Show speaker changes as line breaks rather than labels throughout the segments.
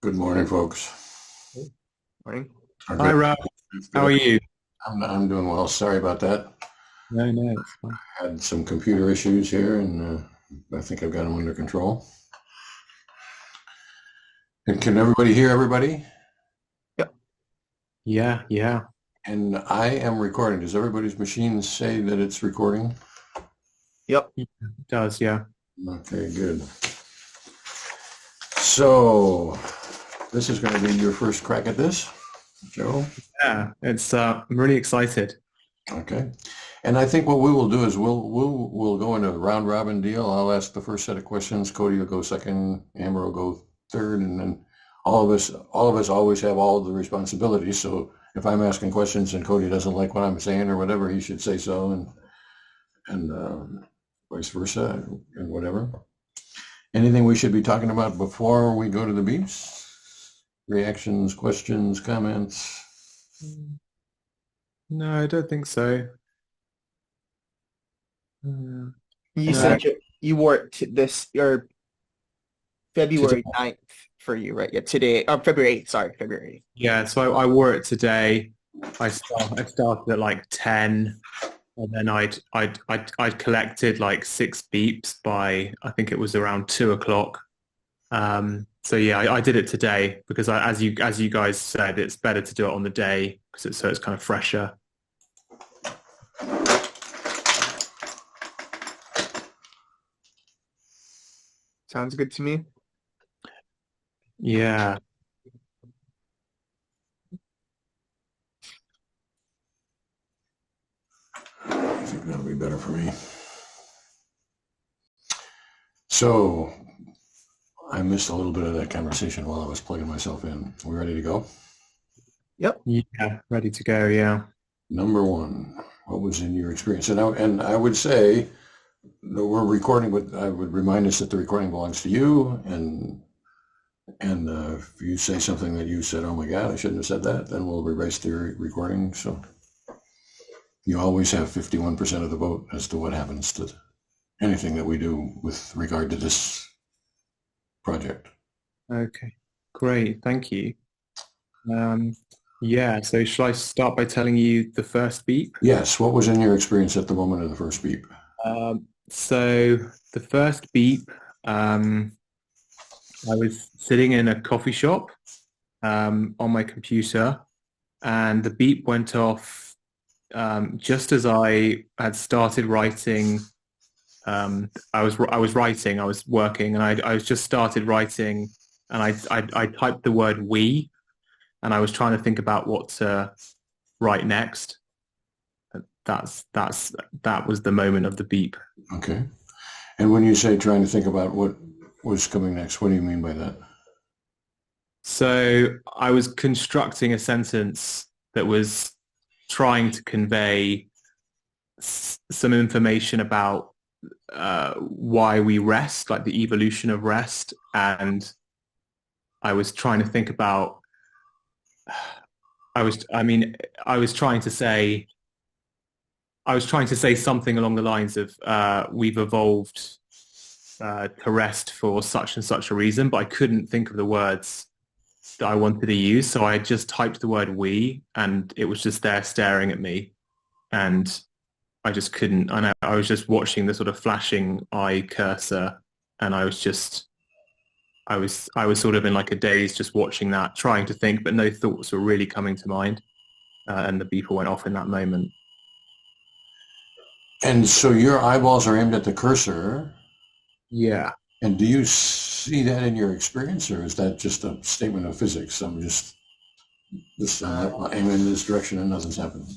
Good morning, folks.
Morning.
Good.
Hi, Rob. How are you?
I'm doing well. Sorry about that.
No, no, it's fine.
Had some computer issues here, and I think I've got them under control. And can everybody hear everybody?
Yep. Yeah, yeah.
And I am recording. Does everybody's machine say that it's recording?
Yep. It does, yeah.
Okay, good. So this is going to be your first crack at this, Joe?
Yeah, I'm really excited.
Okay. And I think what we will do is we'll go into a round robin deal. I'll ask the first set of questions. Cody will go second. Amber will go third, and then all of us always have all of the responsibilities. So if I'm asking questions and Cody doesn't like what I'm saying or whatever, he should say so, and vice versa, and whatever. Anything we should be talking about before we go to the beeps? Reactions, questions, comments?
No, I don't think so. Uh,
You
no,
said you worked this your
today,
February 9th for you, right? Yeah, today, February 8th, sorry, February 8th.
yeah, so I wore it today. I started at like 10, and then I'd collected like 6 beeps by I think it was around 2 o'clock. So yeah, I did it today because as you guys said, it's better to do it on the day because it's kind of fresher.
Sounds good to me.
Yeah.
I think that'll be better for me. So I missed a little bit of that conversation while I was plugging myself in. We ready to go?
Yep.
Yeah, ready to go, yeah.
Number one, what was in your experience? And I would say that we're recording, but I would remind us that the recording belongs to you. And if you say something that you said, oh my God, I shouldn't have said that, then we'll erase the recording. So you always have 51% of the vote as to what happens to anything that we do with regard to this project.
Okay, great, thank you. Yeah, so shall I start by telling you the first beep?
Yes, what was in your experience at the moment of the first beep?
So the first beep, I was sitting in a coffee shop on my computer, and the beep went off just as I had started writing. I was writing, I was working, and I was just started writing, and I typed the word "we," and I was trying to think about what to write next. That was the moment of the beep.
Okay. And when you say trying to think about what was coming next, what do you mean by that?
So I was constructing a sentence that was trying to convey some information about why we rest, like the evolution of rest, and I was trying to think about. I was trying to say. I was trying to say something along the lines of we've evolved to rest for such and such a reason, but I couldn't think of the words that I wanted to use. So I just typed the word we, and it was just there staring at me. And I just couldn't, and I was just watching the sort of flashing eye cursor, and I was sort of in like a daze just watching that, trying to think, but no thoughts were really coming to mind. And the beeper went off in that moment.
And so your eyeballs are aimed at the cursor.
Yeah.
And do you see that in your experience, or is that just a statement of physics? I'm just aiming in this direction and nothing's happening.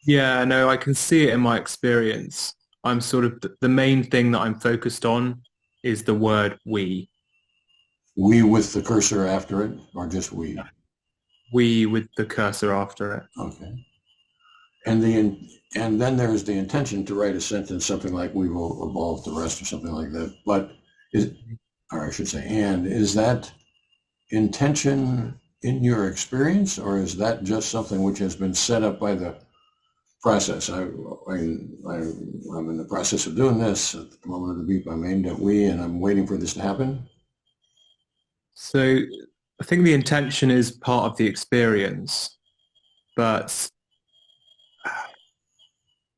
Yeah, no, I can see it in my experience. I'm sort of the main thing that I'm focused on is the word we.
We with the cursor after it, or just we?
We with the cursor after it.
Okay. And then there's the intention to write a sentence, something like "we will evolve the rest" or something like that. But or I should say, and is that intention in your experience, or is that just something which has been set up by the process? I'm in the process of doing this. At the moment of the beep, I'm aimed at we, and I'm waiting for this to happen.
So I think the intention is part of the experience, but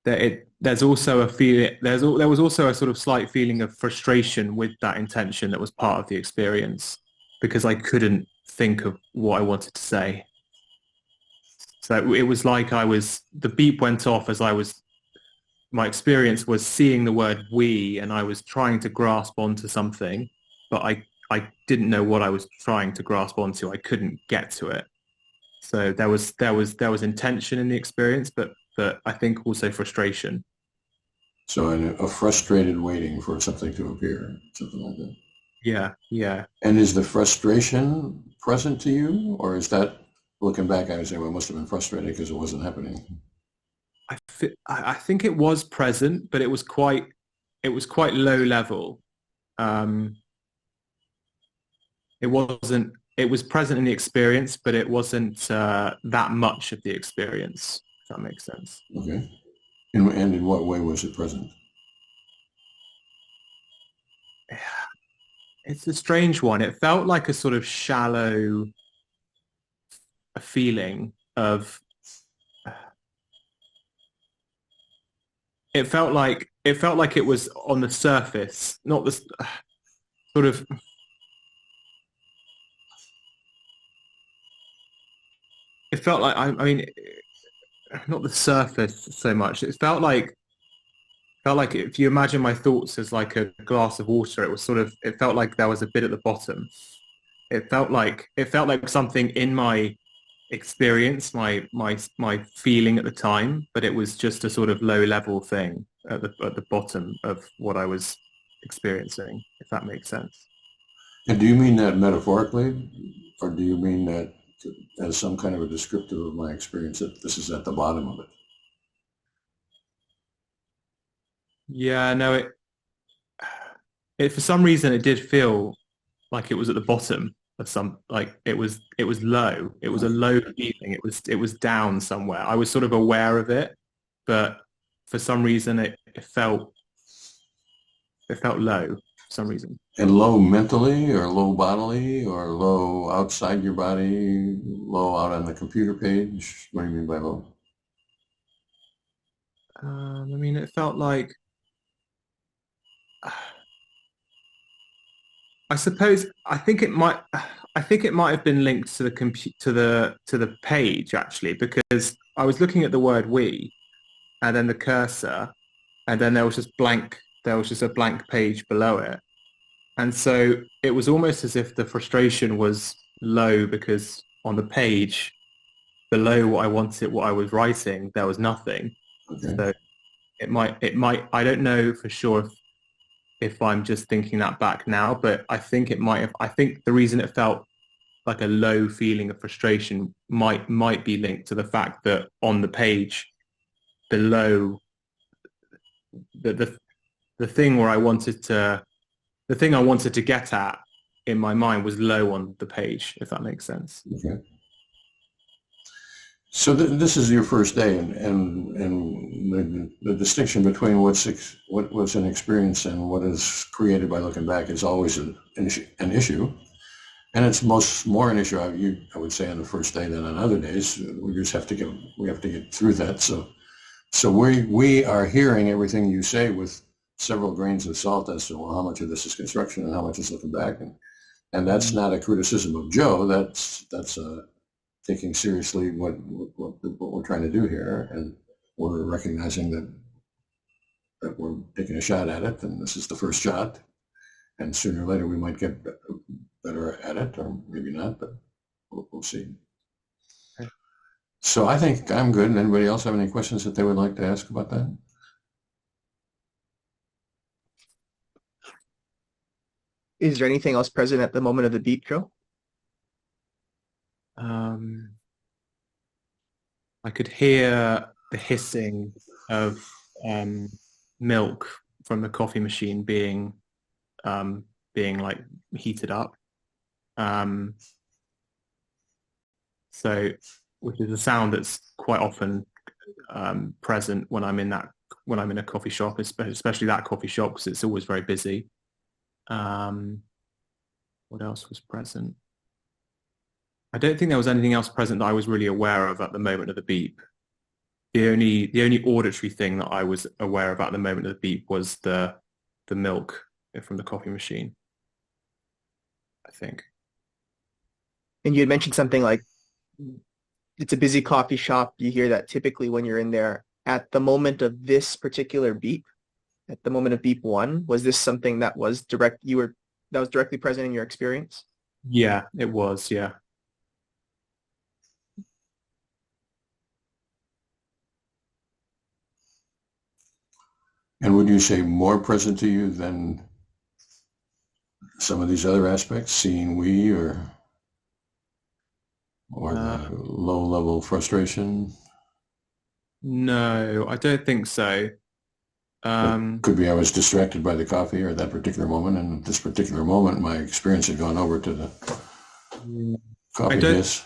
there's also a feeling, there was also a sort of slight feeling of frustration with that intention that was part of the experience because I couldn't think of what I wanted to say. So it was like the beep went off as my experience was seeing the word we, and I was trying to grasp onto something, but I didn't know what I was trying to grasp onto. I couldn't get to it. So there was intention in the experience, but I think also frustration.
So a frustrated waiting for something to appear, something like that.
Yeah, yeah.
And is the frustration present to you, or is that looking back? I would say, well, it must have been frustrating because it wasn't happening.
I think it was present, but it was quite low level. It was present in the experience, but it wasn't that much of the experience, if that makes sense.
Okay. And in what way was it present?
It's a strange one. It felt like a sort of shallow feeling of, it felt like it was on the surface, not the sort of, it felt like, I mean, not the surface so much. It felt like if you imagine my thoughts as like a glass of water, it felt like there was a bit at the bottom. It felt like something in my experience, my feeling at the time, but it was just a sort of low level thing at the bottom of what I was experiencing, if that makes sense.
And do you mean that metaphorically, or do you mean that as some kind of a descriptive of my experience that this is at the bottom of it?
Yeah, no, it for some reason it did feel like it was at the bottom of like it was low. It was a low feeling. It was down somewhere. I was sort of aware of it, but for some reason it felt low for some reason.
And low mentally, or low bodily, or low outside your body, low out on the computer page? What do you mean by low?
I mean, it felt like, I suppose, I think it might have been linked to the page actually, because I was looking at the word we, and then the cursor, and then there was just a blank page below it. And so it was almost as if the frustration was low because on the page below what I was writing, there was nothing.
Okay.
So it might, I don't know for sure if I'm just thinking that back now, but I think I think the reason it felt like a low feeling of frustration might be linked to the fact that on the page below the thing I wanted to get at in my mind was low on the page, if that makes sense.
Okay. So this is your first day, and the distinction between what's an experience and what is created by looking back is always an issue, and it's more an issue I would say on the first day than on other days. We just have to get through that. So we are hearing everything you say with several grains of salt as to, well, how much of this is construction and how much is looking back, and that's not a criticism of Joe. That's taking seriously what we're trying to do here, and we're recognizing that we're taking a shot at it, and this is the first shot, and sooner or later we might get better at it, or maybe not, but we'll see.
Okay.
So I think I'm good. And anybody else have any questions that they would like to ask about that?
Is there anything else present at the moment of the beep, Joe?
I could hear the hissing of milk from the coffee machine being like heated up. So, which is a sound that's quite often present when I'm in a coffee shop, especially that coffee shop, because it's always very busy. What else was present? I don't think there was anything else present that I was really aware of at the moment of the beep. The only auditory thing that I was aware of at the moment of the beep was the milk from the coffee machine, I think.
And you had mentioned something like it's a busy coffee shop. You hear that typically when you're in there. At the moment of this particular beep, at the moment of beep one, was this something that was directly present in your experience?
Yeah, it was. Yeah.
And would you say more present to you than some of these other aspects, seeing we or the low level frustration?
No, I don't think so.
Could be I was distracted by the coffee or that particular moment, and at this particular moment, my experience had gone over to the coffee dish.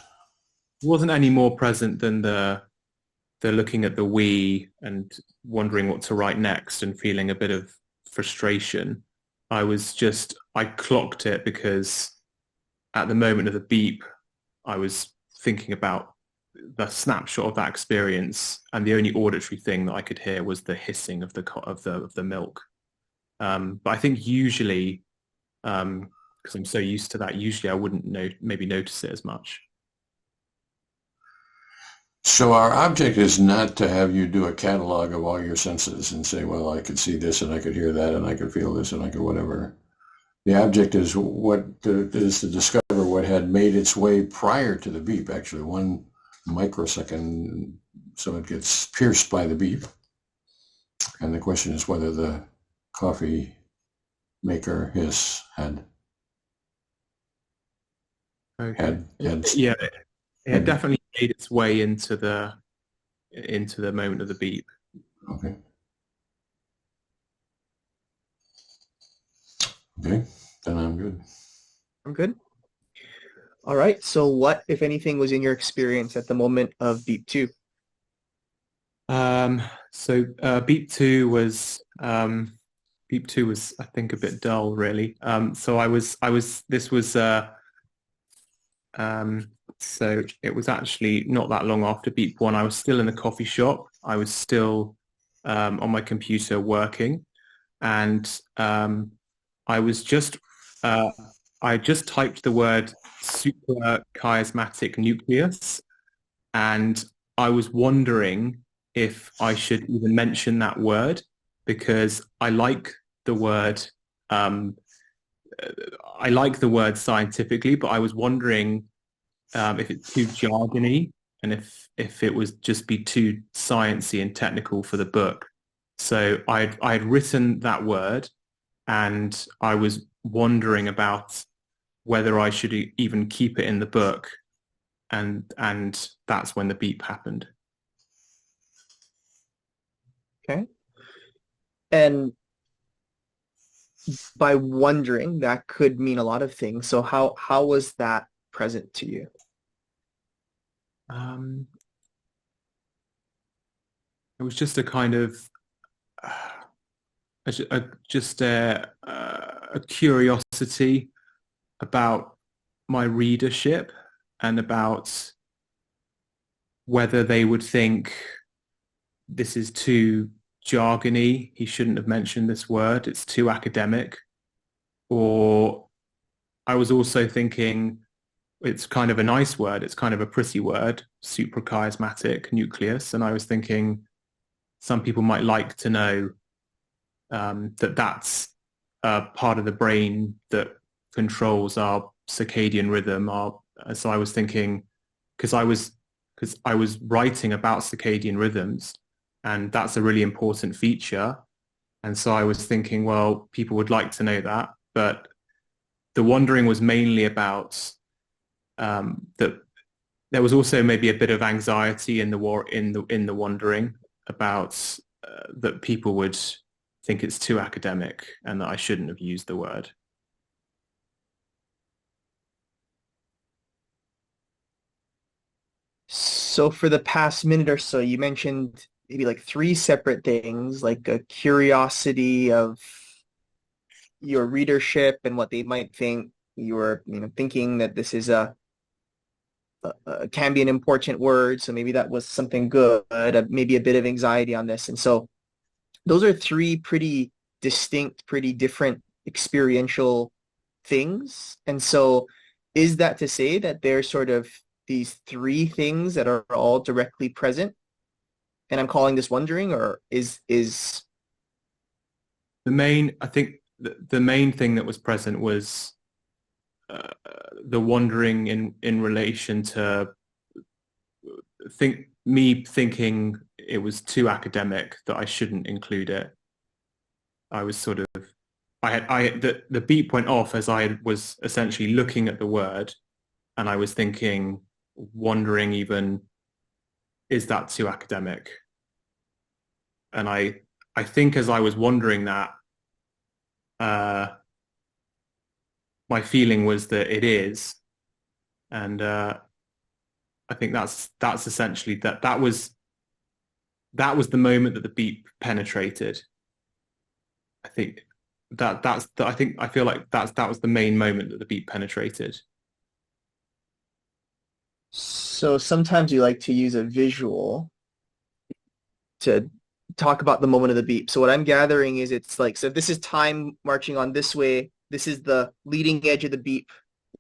Wasn't any more present than the looking at the we and wondering what to write next and feeling a bit of frustration. I clocked it because at the moment of the beep, I was thinking about the snapshot of that experience, and the only auditory thing that I could hear was the hissing of the milk. But I think usually, because I'm so used to that, usually I wouldn't maybe notice it as much.
So our object is not to have you do a catalog of all your senses and say, well, I could see this and I could hear that and I could feel this and I could whatever. The object is to discover what had made its way prior to the beep, actually 1 microsecond, so it gets pierced by the beep. And the question is whether the coffee maker hiss had
Yeah, it had definitely made its way into the moment of the beep.
Okay. Okay, then I'm good.
I'm good. All right. So what, if anything, was in your experience at the moment of beep two?
So beep two was I think a bit dull really. So it was actually not that long after beep one. I was still in the coffee shop. I was still on my computer working, and I was just I just typed the word suprachiasmatic nucleus, and I was wondering if I should even mention that word because I like the word scientifically, but I was wondering if it's too jargony and if it was just be too sciencey and technical for the book. So I had written that word, and I was wondering about whether I should even keep it in the book, and that's when the beep happened.
Okay. And by wondering, that could mean a lot of things. So how was that present to you?
It was just a kind of a curiosity about my readership and about whether they would think this is too jargony, he shouldn't have mentioned this word, it's too academic. Or I was also thinking it's kind of a nice word, it's kind of a pretty word, suprachiasmatic nucleus, and I was thinking some people might like to know that's a part of the brain that controls our circadian rhythm. So I was thinking, because I was writing about circadian rhythms, and that's a really important feature. And so I was thinking, well, people would like to know that, but the wondering was mainly about that. There was also maybe a bit of anxiety in the wondering about that people would think it's too academic and that I shouldn't have used the word.
So for the past minute or so, you mentioned maybe like 3 separate things, like a curiosity of your readership and what they might think. You were, thinking that this is a can be an important word. So maybe that was something good, maybe a bit of anxiety on this. And so those are three pretty distinct, pretty different experiential things. And so is that to say that there's sort of these three things that are all directly present? And I'm calling this wondering, or is
I think the main thing that was present was the wondering in relation to thinking it was too academic, that I shouldn't include it. I was sort of the beep went off as I was essentially looking at the word, and I was thinking, wondering even, is that too academic? And I think as I was wondering that, my feeling was that it is, and I think that's essentially that was the moment that the beep penetrated. I think I feel like that was the main moment that the beep penetrated.
so sometimes you like to use a visual to talk about the moment of the beep. So what I'm gathering is it's like, so if this is time marching on this way, this is the leading edge of the beep,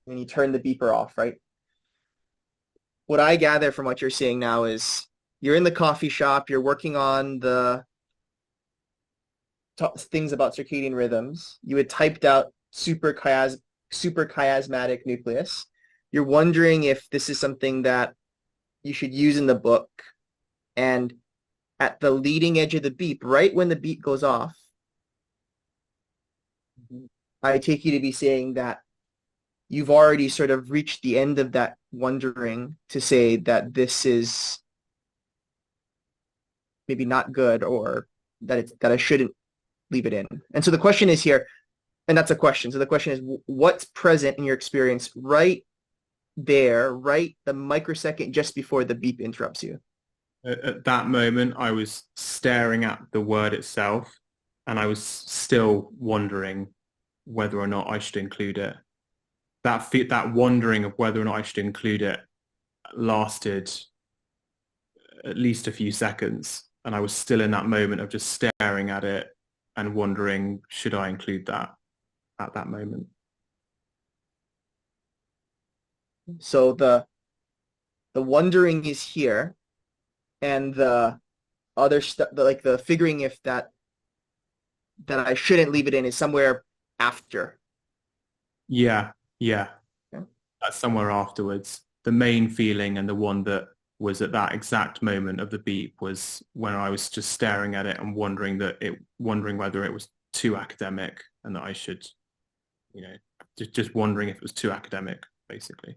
and you turn the beeper off, right? What I gather from what you're saying now is you're in the coffee shop, you're working on the things about circadian rhythms. You had typed out super chiasmatic nucleus. You're wondering if this is something that you should use in the book. And at the leading edge of the beep, right when the beep goes off, I take you to be saying that you've already sort of reached the end of that wondering to say that this is maybe not good, or that I shouldn't leave it in. And so the question is here, and that's a question. So the question is, what's present in your experience right there, right the microsecond just before the beep interrupts you?
At that moment, I was staring at the word itself, and I was still wondering whether or not I should include it. That wondering of whether or not I should include it lasted at least a few seconds, and I was still in that moment of just staring at it and wondering, should I include that at that moment?
So the wondering is here, and the other stuff, like the figuring if that I shouldn't leave it in, is somewhere after.
Yeah.
Okay.
That's somewhere afterwards. The main feeling, and the one that was at that exact moment of the beep, was when I was just staring at it and wondering whether it was too academic, and that I should, just wondering if it was too academic, basically.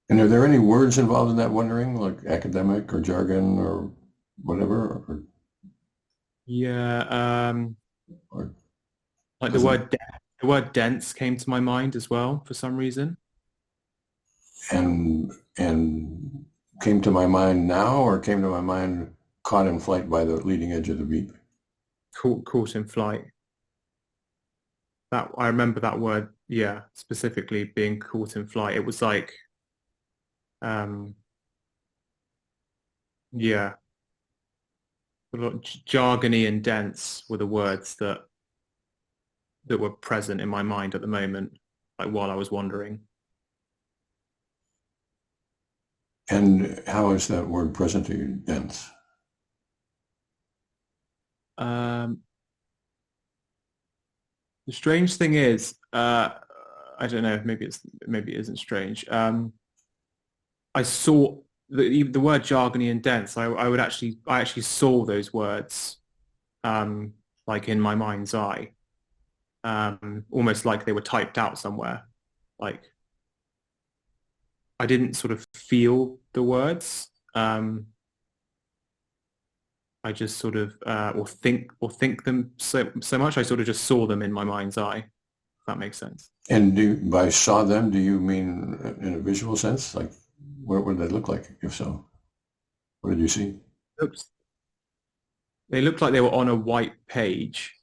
And are there any words involved in that wondering, like academic or jargon or whatever?
Yeah,
Or
like the word dense came to my mind as well for some reason.
and came to my mind now, or came to my mind caught in flight by the leading edge of the beep?
Caught in flight. That I remember that word, yeah, specifically being caught in flight. It was like, yeah, a lot jargony and dense were the words that were present in my mind at the moment, like while I was wondering.
And how is that word present to you, dense?
The strange thing is, I don't know, maybe it isn't strange. I saw the word jargony and dense. I actually saw those words, like in my mind's eye, almost like they were typed out somewhere. Like I didn't sort of feel the words. I just sort of or think them so much. I sort of just saw them in my mind's eye. If that makes sense.
And by saw them, do you mean in a visual sense? Like, what did they look like? If so, what did you see?
They looked like they were on a white page.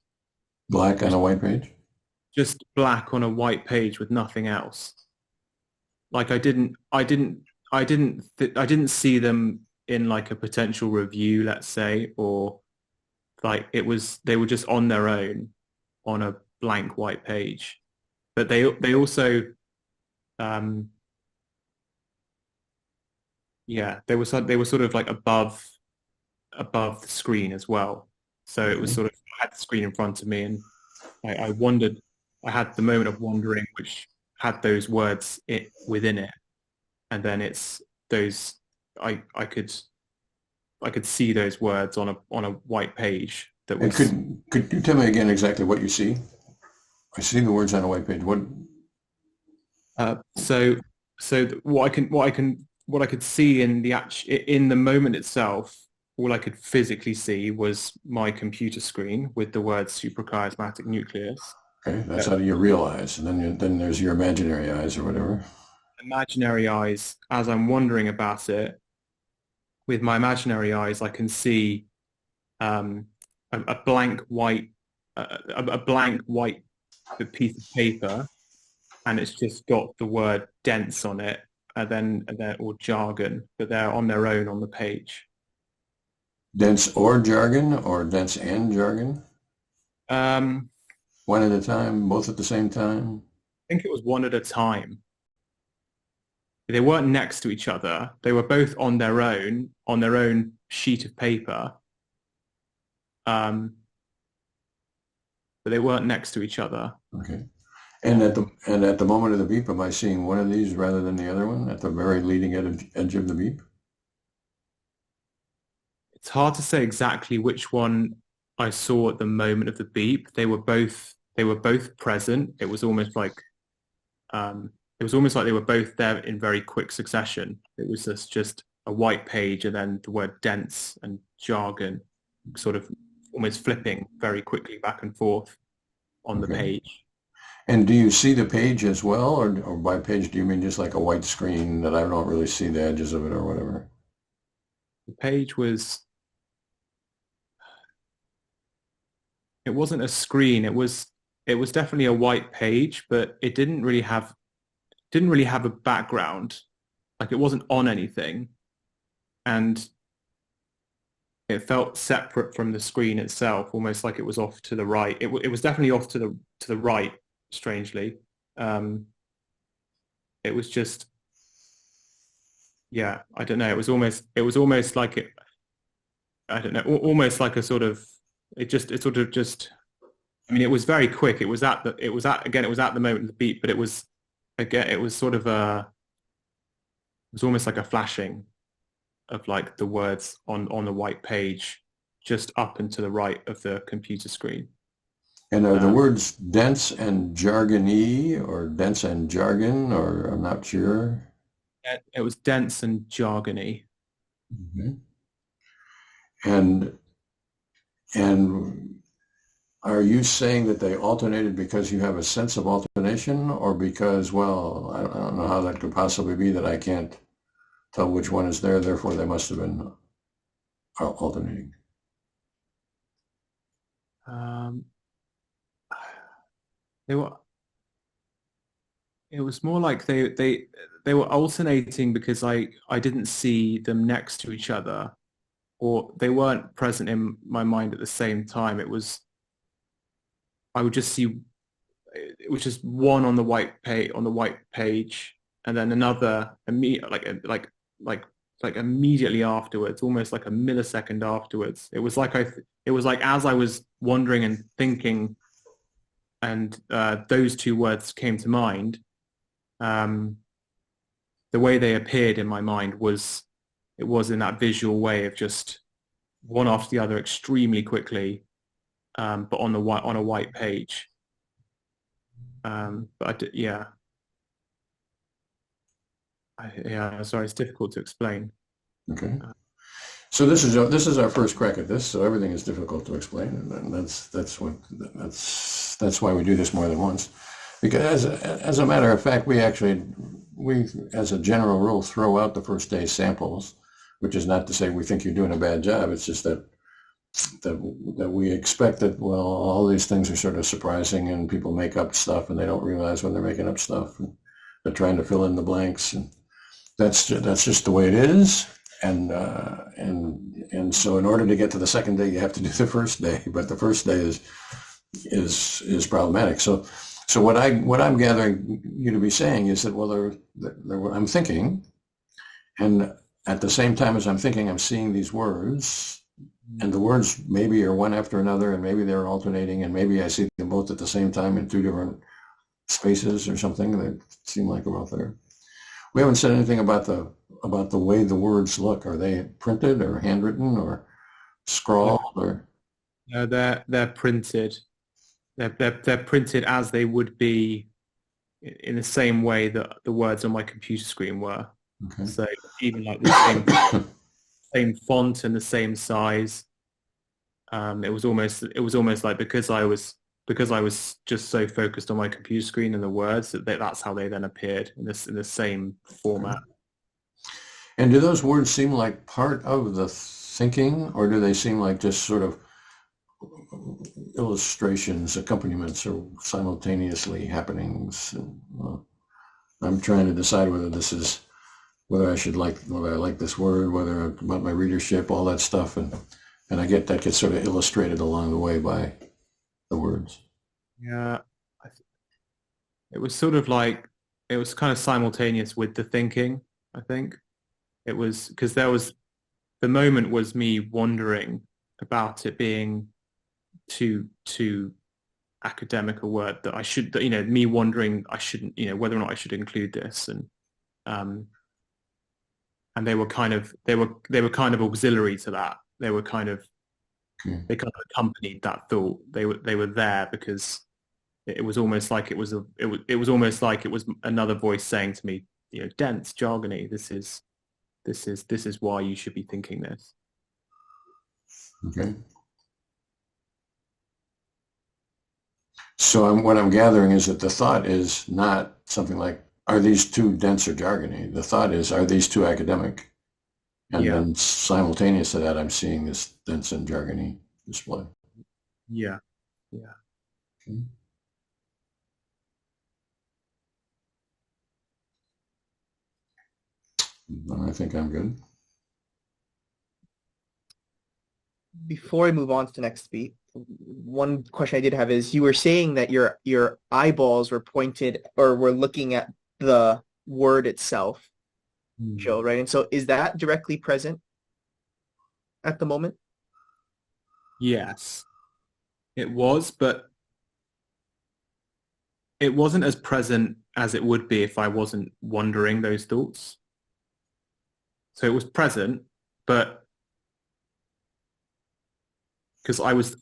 Black on a white page?
just black on a white page with nothing else. Like I didn't see them in like a potential review, let's say, or like they were just on their own on a blank white page. But they also yeah, they were sort of like above the screen as well. So it was sort of, I had the screen in front of me, and I wondered, I had the moment of wondering which had those words within it, and then it's those I could see those words on a white page that
And
was.
could you tell me again exactly what you see? I see the words on a white page. What?
So what I could see in in the moment itself, all I could physically see was my computer screen with the word suprachiasmatic nucleus.
Okay, that's how you realize, and then there's your imaginary eyes or whatever.
Imaginary eyes, as I'm wondering about it, with my imaginary eyes, I can see a blank white a blank white piece of paper, and it's just got the word dense on it, and then or jargon, but they're on their own on the page.
Dense or jargon, or dense and jargon?
Um,
One at a time, both at the same time?
I think it was one at a time. They weren't next to each other. They were both on their own sheet of paper. But they weren't next to each other.
Okay. And at the moment of the beep, am I seeing one of these rather than the other one at the very leading edge of the beep?
It's hard to say exactly which one I saw at the moment of the beep. They were both present. It was almost like they were both there in very quick succession. It was just a white page, and then the word dense and jargon sort of almost flipping very quickly back and forth on the page.
And do you see the page as well, or by page do you mean just like a white screen that I don't really see the edges of it or whatever?
The page it wasn't a screen. It was definitely a white page, but it didn't really have a background. Like, it wasn't on anything, and it felt separate from the screen itself, almost like it was off to the right. It was definitely off to the right, strangely. It was just, yeah, I don't know. It was almost like it, I don't know, almost like a sort of, it sort of just, I mean, it was very quick. It was at the moment of the beat, but it was sort of it was almost like a flashing of like the words on the white page, just up and to the right of the computer screen.
And are the words dense and jargony, or dense and jargon, or I'm not sure?
It was dense and jargony.
Mm-hmm. And are you saying that they alternated because you have a sense of alternation, or because, well, I don't know how that could possibly be, that I can't tell which one is there, therefore they must have been alternating?
They were. It was more like they were alternating because I didn't see them next to each other, or they weren't present in my mind at the same time. I would just see, it was just one on the white page, and then another like immediately afterwards, almost like a millisecond afterwards. It was like as I was wondering and thinking, and those two words came to mind. The way they appeared in my mind was in that visual way of just one after the other extremely quickly, but on a white page. Yeah, sorry, it's difficult to explain.
Okay. So this is our first crack at this. So everything is difficult to explain, and that's why we do this more than once. Because as a matter of fact, we as a general rule throw out the first day samples, which is not to say we think you're doing a bad job. It's just that that we expect that, well, all these things are sort of surprising and people make up stuff and they don't realize when they're making up stuff. And they're trying to fill in the blanks, and that's just the way it is. And so in order to get to the second day, you have to do the first day, but the first day is problematic. So what I'm gathering you to be saying is that, well, I'm thinking, and at the same time as I'm thinking, I'm seeing these words, and the words maybe are one after another, and maybe they're alternating, and maybe I see them both at the same time in two different spaces or something that seem like they're both there. We haven't said anything about the way the words look. Are they printed or handwritten or scrawled or?
No, they're printed. They're printed as they would be in the same way that the words on my computer screen were.
Okay.
So even like the same font and the same size. It was almost like because I was just so focused on my computer screen and the words that's how they then appeared in the same format.
And do those words seem like part of the thinking, or do they seem like just sort of illustrations, accompaniments, or simultaneously happenings? I'm trying to decide whether I like this word, whether about my readership, all that stuff, and I get that gets sort of illustrated along the way by the words.
Yeah, it was sort of like it was kind of simultaneous with the thinking. I think it was because the moment was me wondering about it being too academic a word that I should, me wondering I shouldn't, whether or not I should include this, and they were kind of auxiliary to that. They were kind of they kind of accompanied that thought. They were there because it was almost like it was almost like it was another voice saying to me, dense, jargony. This is why you should be thinking this.
Okay. So what I'm gathering is that the thought is not something like, are these two dense or jargony? The thought is, are these two academic? And then simultaneous to that, I'm seeing this dense and jargony display.
Yeah.
Okay. I think I'm good.
Before I move on to the next beat, one question I did have is you were saying that your eyeballs were pointed or were looking at the word itself, Joe, right? And so is that directly present at the moment?
Yes, it was, but it wasn't as present as it would be if I wasn't wondering those thoughts. So it was present, but because I was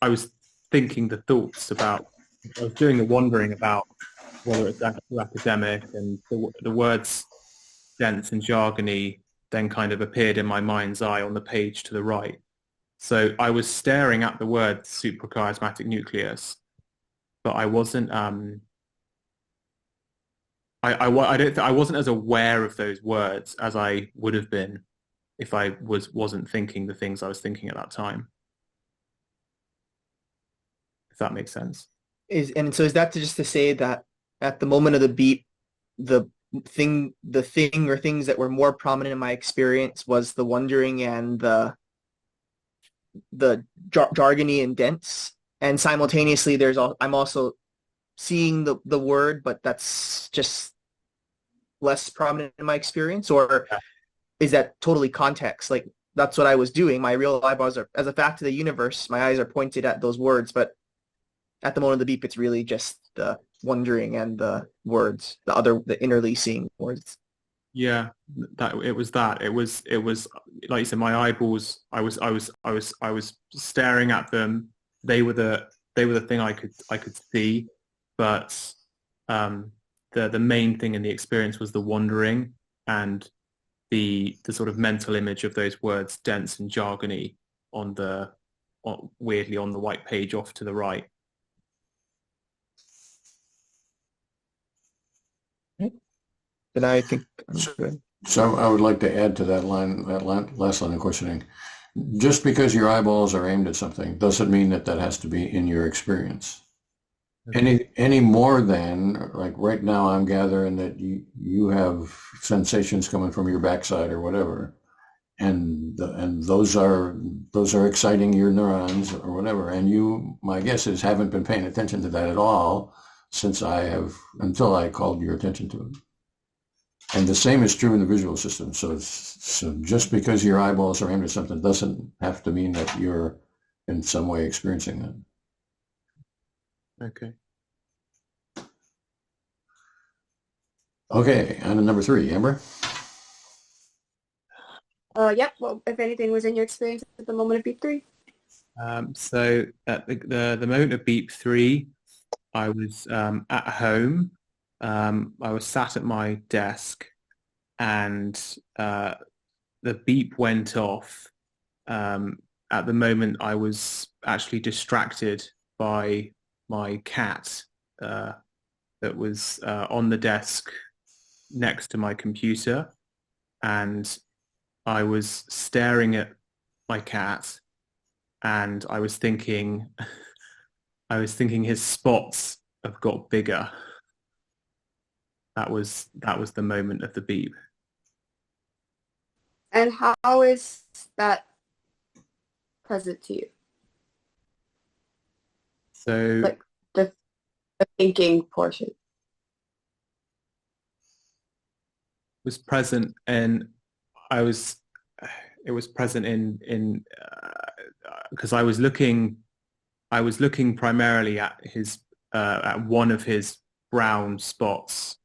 thinking the thoughts about, I was doing the wondering about whether it's academic, and the words dense and jargony then kind of appeared in my mind's eye on the page to the right. So I was staring at the word suprachiasmatic nucleus, but I wasn't. I wasn't as aware of those words as I would have been if I wasn't thinking the things I was thinking at that time. If that makes sense.
So is that just to say that at the moment of the beat, the thing or things that were more prominent in my experience was the wondering and the jargony and dense, and simultaneously I'm also seeing the word, but that's just less prominent in my experience? Or is that totally context? Like that's what I was doing. My real eyeballs are, as a fact of the universe, my eyes are pointed at those words, but at the moment of the beep, it's really just the wondering and the words, the innerly seeing words.
Yeah, it was like you said, my eyeballs, I was staring at them. They were the thing I could see, but the main thing in the experience was the wandering and the sort of mental image of those words, dense and jargony, weirdly on the white page off to the right.
Then I think I'm good.
So I would like to add to that last line of questioning. just because your eyeballs are aimed at something doesn't mean that that has to be in your experience.
Okay.
Any more than, like right now I'm gathering that you have sensations coming from your backside or whatever, and those are exciting your neurons or whatever, and you, my guess is, haven't been paying attention to that at all since until I called your attention to it. And the same is true in the visual system. So just because your eyeballs are aimed at something doesn't have to mean that you're in some way experiencing that.
Okay.
Okay, on to number 3, Amber.
Yep. Well, if anything was in your experience at the moment of beep 3.
So at the moment of beep 3, I was at home. I was sat at my desk, and the beep went off. At the moment, I was actually distracted by my cat that was on the desk next to my computer, and I was staring at my cat, and I was thinking his spots have got bigger. That was the moment of the beep.
And how is that present to you?
So
Like the thinking portion.
was present, and it was present in because I was looking primarily at his at one of his brown spots.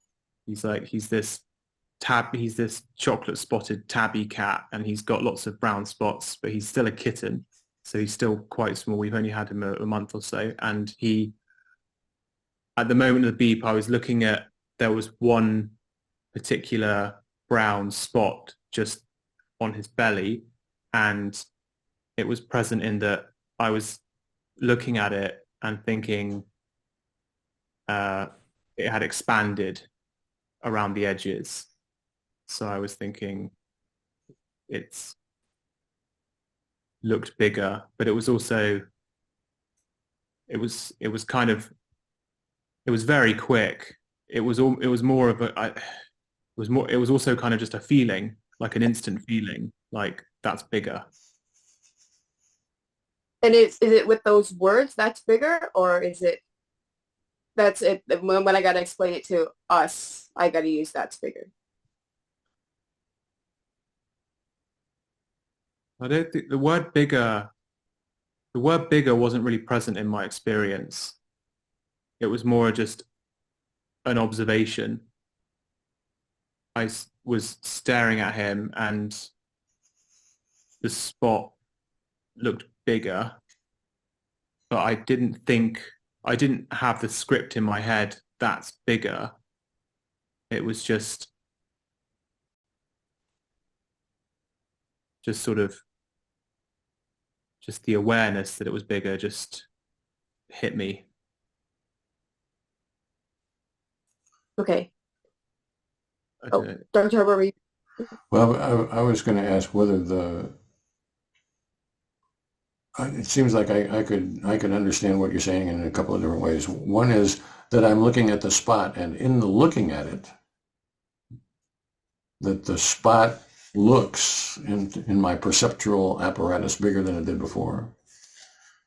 He's this chocolate spotted tabby cat, and he's got lots of brown spots, but he's still a kitten, so he's still quite small. We've only had him a month or so, and at the moment of the beep, I was looking at, there was one particular brown spot just on his belly, and it was present in that I was looking at it and thinking it had expanded around the edges. So I was thinking it's looked bigger, but it was also, it was very quick. It was more of it was also kind of just a feeling, like an instant feeling, like that's bigger.
And is it with those words that's bigger, or is it that's it when I gotta explain it to us, I gotta use that's bigger?
I don't think the word bigger wasn't really present in my experience. It was more just an observation. I was staring at him, and the spot looked bigger, but I didn't have the script in my head, that's bigger. It was just sort of just the awareness that it was bigger just hit me.
Okay.
Okay.
Dr. Herbert,
Well, I was going to ask whether it seems like I could understand what you're saying in a couple of different ways. One is that I'm looking at the spot, and in the looking at it, that the spot looks in my perceptual apparatus bigger than it did before,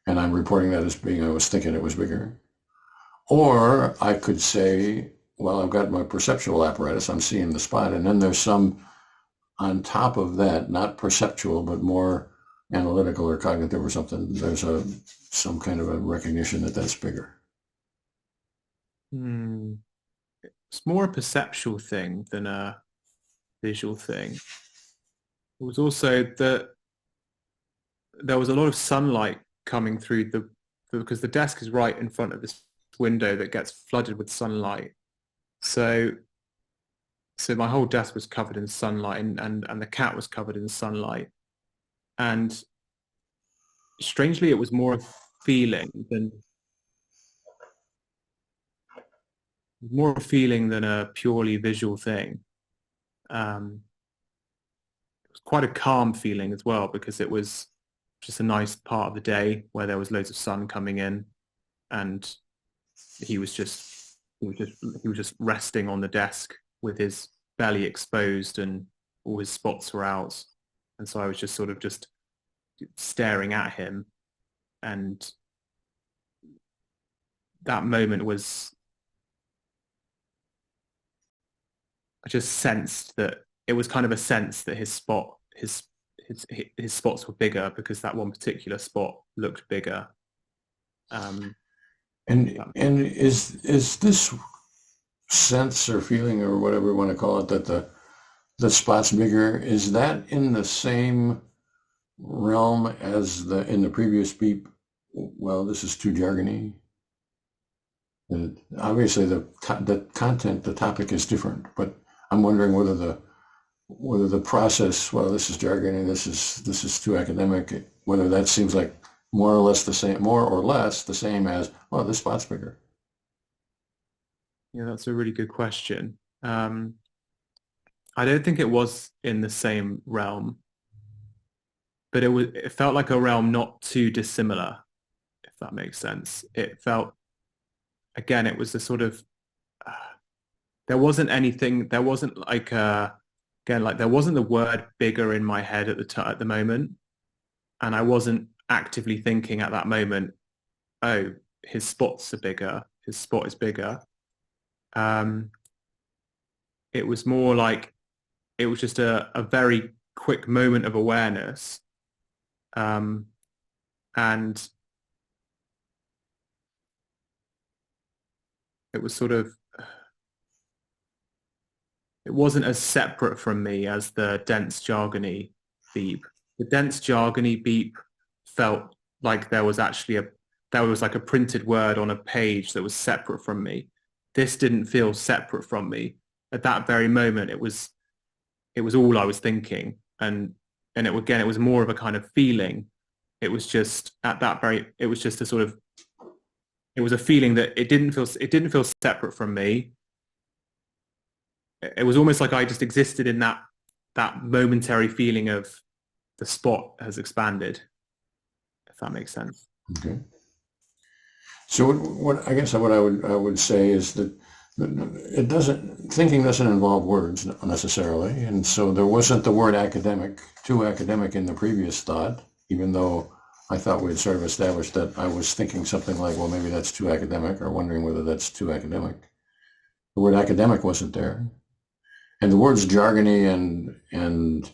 and I'm reporting that as being, I was thinking it was bigger. Or I could say, well, I've got my perceptual apparatus, I'm seeing the spot, and then there's some on top of that, not perceptual, but more analytical or cognitive or something. There's some kind of a recognition that that's bigger.
It's more a perceptual thing than a visual thing. It was also that there was a lot of sunlight coming through because the desk is right in front of this window that gets flooded with sunlight. So my whole desk was covered in sunlight, and the cat was covered in sunlight. And strangely, it was more a feeling than a purely visual thing. It was quite a calm feeling as well, because it was just a nice part of the day where there was loads of sun coming in, and he was just resting on the desk with his belly exposed and all his spots were out. And so I was just sort of just staring at him, and that moment was, I just sensed that it was kind of a sense that his spots were bigger because that one particular spot looked bigger.
And is this sense or feeling or whatever you want to call it, that the spot's bigger, is that in the same realm as in the previous beep? Well, this is too jargony. And obviously the content, the topic is different, but I'm wondering whether the process, well, this is jargony, this is too academic, whether that seems like more or less the same as, well, this spot's bigger.
Yeah, that's a really good question. I don't think it was in the same realm, but it felt like a realm not too dissimilar, if that makes sense. It felt, again, it was a sort of, there wasn't like again, like there wasn't the word bigger in my head at the moment, and I wasn't actively thinking at that moment, oh, his spots are bigger, his spot is bigger. It was more like, it was just a very quick moment of awareness. And it was sort of, it wasn't as separate from me as the dense jargony beep. The dense jargony beep felt like there was like a printed word on a page that was separate from me. This didn't feel separate from me. At that very moment, it was all I was thinking. And it was more of a kind of feeling. It was just it was just a sort of, it was a feeling that it didn't feel separate from me. It was almost like I just existed in that momentary feeling of the spot has expanded, if that makes sense.
Okay. So what I guess what I would say is that thinking doesn't involve words necessarily, and so there wasn't the word too academic in the previous thought, even though I thought we had sort of established that I was thinking something like, well, maybe that's too academic, or wondering whether that's too academic. The word academic wasn't there. And the words jargony and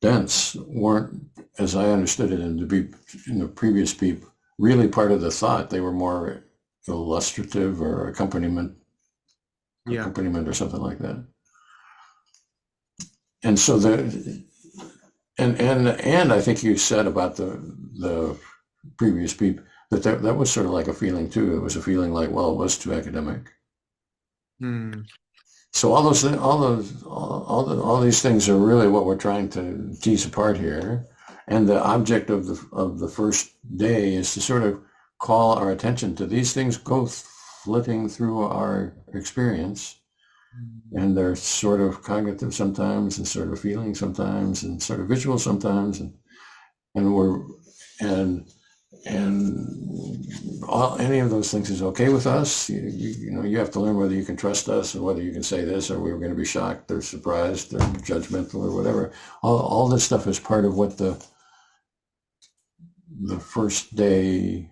dense weren't, as I understood it in the previous beep, really part of the thought. They were more illustrative or accompaniment or something like that. And so and I think you said about the previous beep that was sort of like a feeling too. It was a feeling like, well, it was too academic. So all these things are really what we're trying to tease apart here. And the object of the first day is to sort of call our attention to these things go flitting through our experience. And they're sort of cognitive sometimes, and sort of feeling sometimes, and sort of visual sometimes, any of those things is okay with us. You have to learn whether you can trust us, or whether you can say this, or we're going to be shocked or surprised or judgmental or whatever. All this stuff is part of what the first day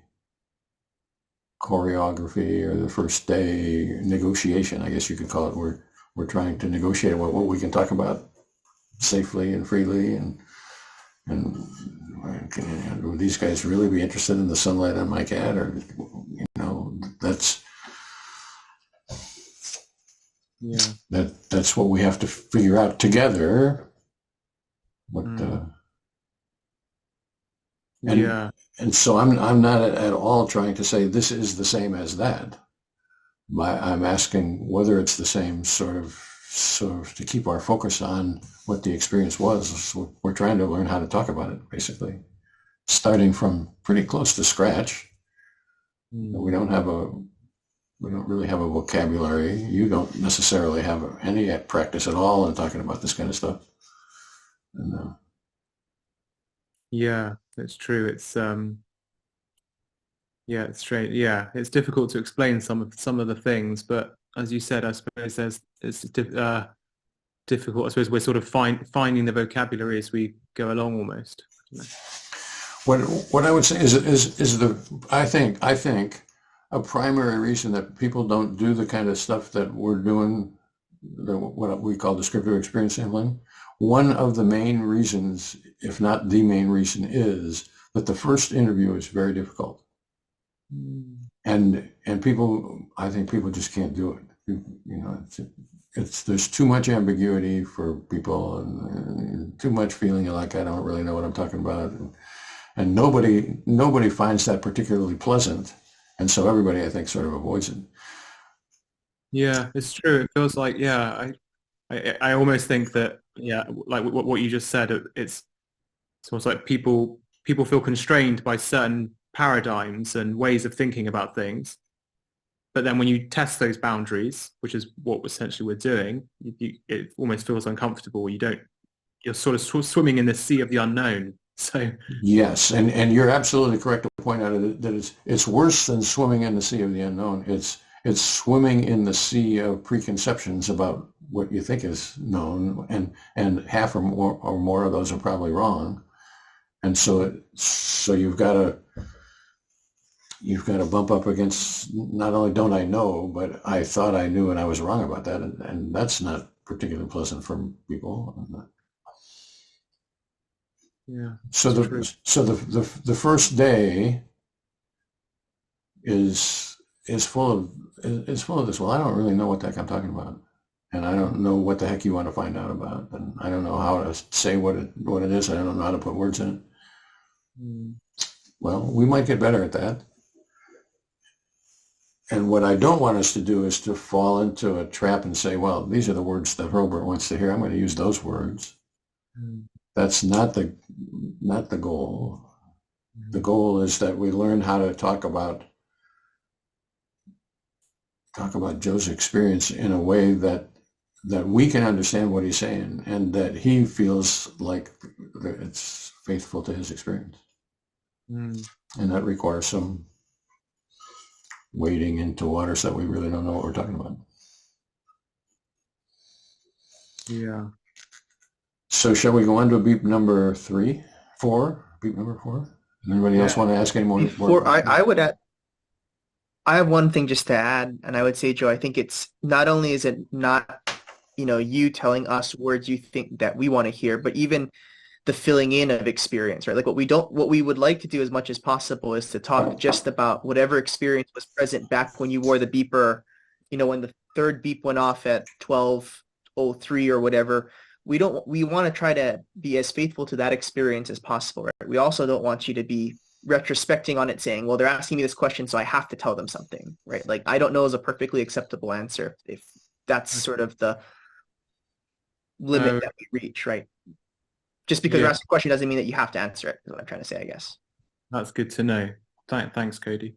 choreography, or the first day negotiation, I guess you could call it. We're trying to negotiate what we can talk about safely and freely, and would these guys really be interested in the sunlight on my cat, or that's what we have to figure out together. And so I'm not at all trying to say this is the same as that. I'm asking whether it's the same, sort of to keep our focus on what the experience was. We're trying to learn how to talk about it, basically, starting from pretty close to scratch. We don't really have a vocabulary. You don't necessarily have any practice at all in talking about this kind of stuff.
Yeah, it's true. Yeah, it's strange. Yeah, it's difficult to explain some of the things, but as you said, I suppose difficult. I suppose we're sort of finding the vocabulary as we go along almost.
What what I would say is I think a primary reason that people don't do the kind of stuff that we're doing, what we call descriptive experience sampling, one of the main reasons, if not the main reason, is that the first interview is very difficult. And people, I think people just can't do it. You know, it's there's too much ambiguity for people, and too much feeling like I don't really know what I'm talking about, and nobody finds that particularly pleasant, and so everybody, I think, sort of avoids it.
Yeah, it's true. It feels like, yeah, I almost think that, yeah, like what you just said, it's almost like people feel constrained by certain paradigms and ways of thinking about things. But then when you test those boundaries, which is what essentially we're doing, it almost feels uncomfortable. You're sort of swimming in the sea of the unknown. So
Yes, and you're absolutely correct to point out that it's worse than swimming in the sea of the unknown. It's swimming in the sea of preconceptions about what you think is known, and half or more of those are probably wrong. And so you've got to bump up against, not only don't I know, but I thought I knew and I was wrong about that, and that's not particularly pleasant for people.
yeah,
So
it's true.
the first day is full of this. Well, I don't really know what the heck I'm talking about, and I don't know what the heck you want to find out about, and I don't know how to say what it is. I don't know how to put words in it.
Mm.
Well, we might get better at that. And what I don't want us to do is to fall into a trap and say, well, these are the words that Robert wants to hear. I'm going to use those words.
Mm.
That's not the goal. The goal is that we learn how to talk about Joe's experience in a way that we can understand what he's saying, and that he feels like it's faithful to his experience.
Mm.
And that requires some wading into waters that we really don't know what we're talking about.
Yeah.
So shall we go on to beep number 4? Beep number 4? Anybody else want to ask any more?
Before I would add, I have one thing just to add, and I would say, Joe, I think it's not only is it not, you telling us words you think that we want to hear, but even the filling in of experience, right? Like what we would like to do as much as possible is to talk just about whatever experience was present back when you wore the beeper, when the third beep went off at 12:03 or whatever. We want to try to be as faithful to that experience as possible, right? We also don't want you to be retrospecting on it saying, well, they're asking me this question, so I have to tell them something, right? Like, I don't know is a perfectly acceptable answer if that's sort of the limit that we reach, right? Just because you're asking a question doesn't mean that you have to answer it, is what I'm trying to say, I guess.
That's good to know. Thanks, Cody.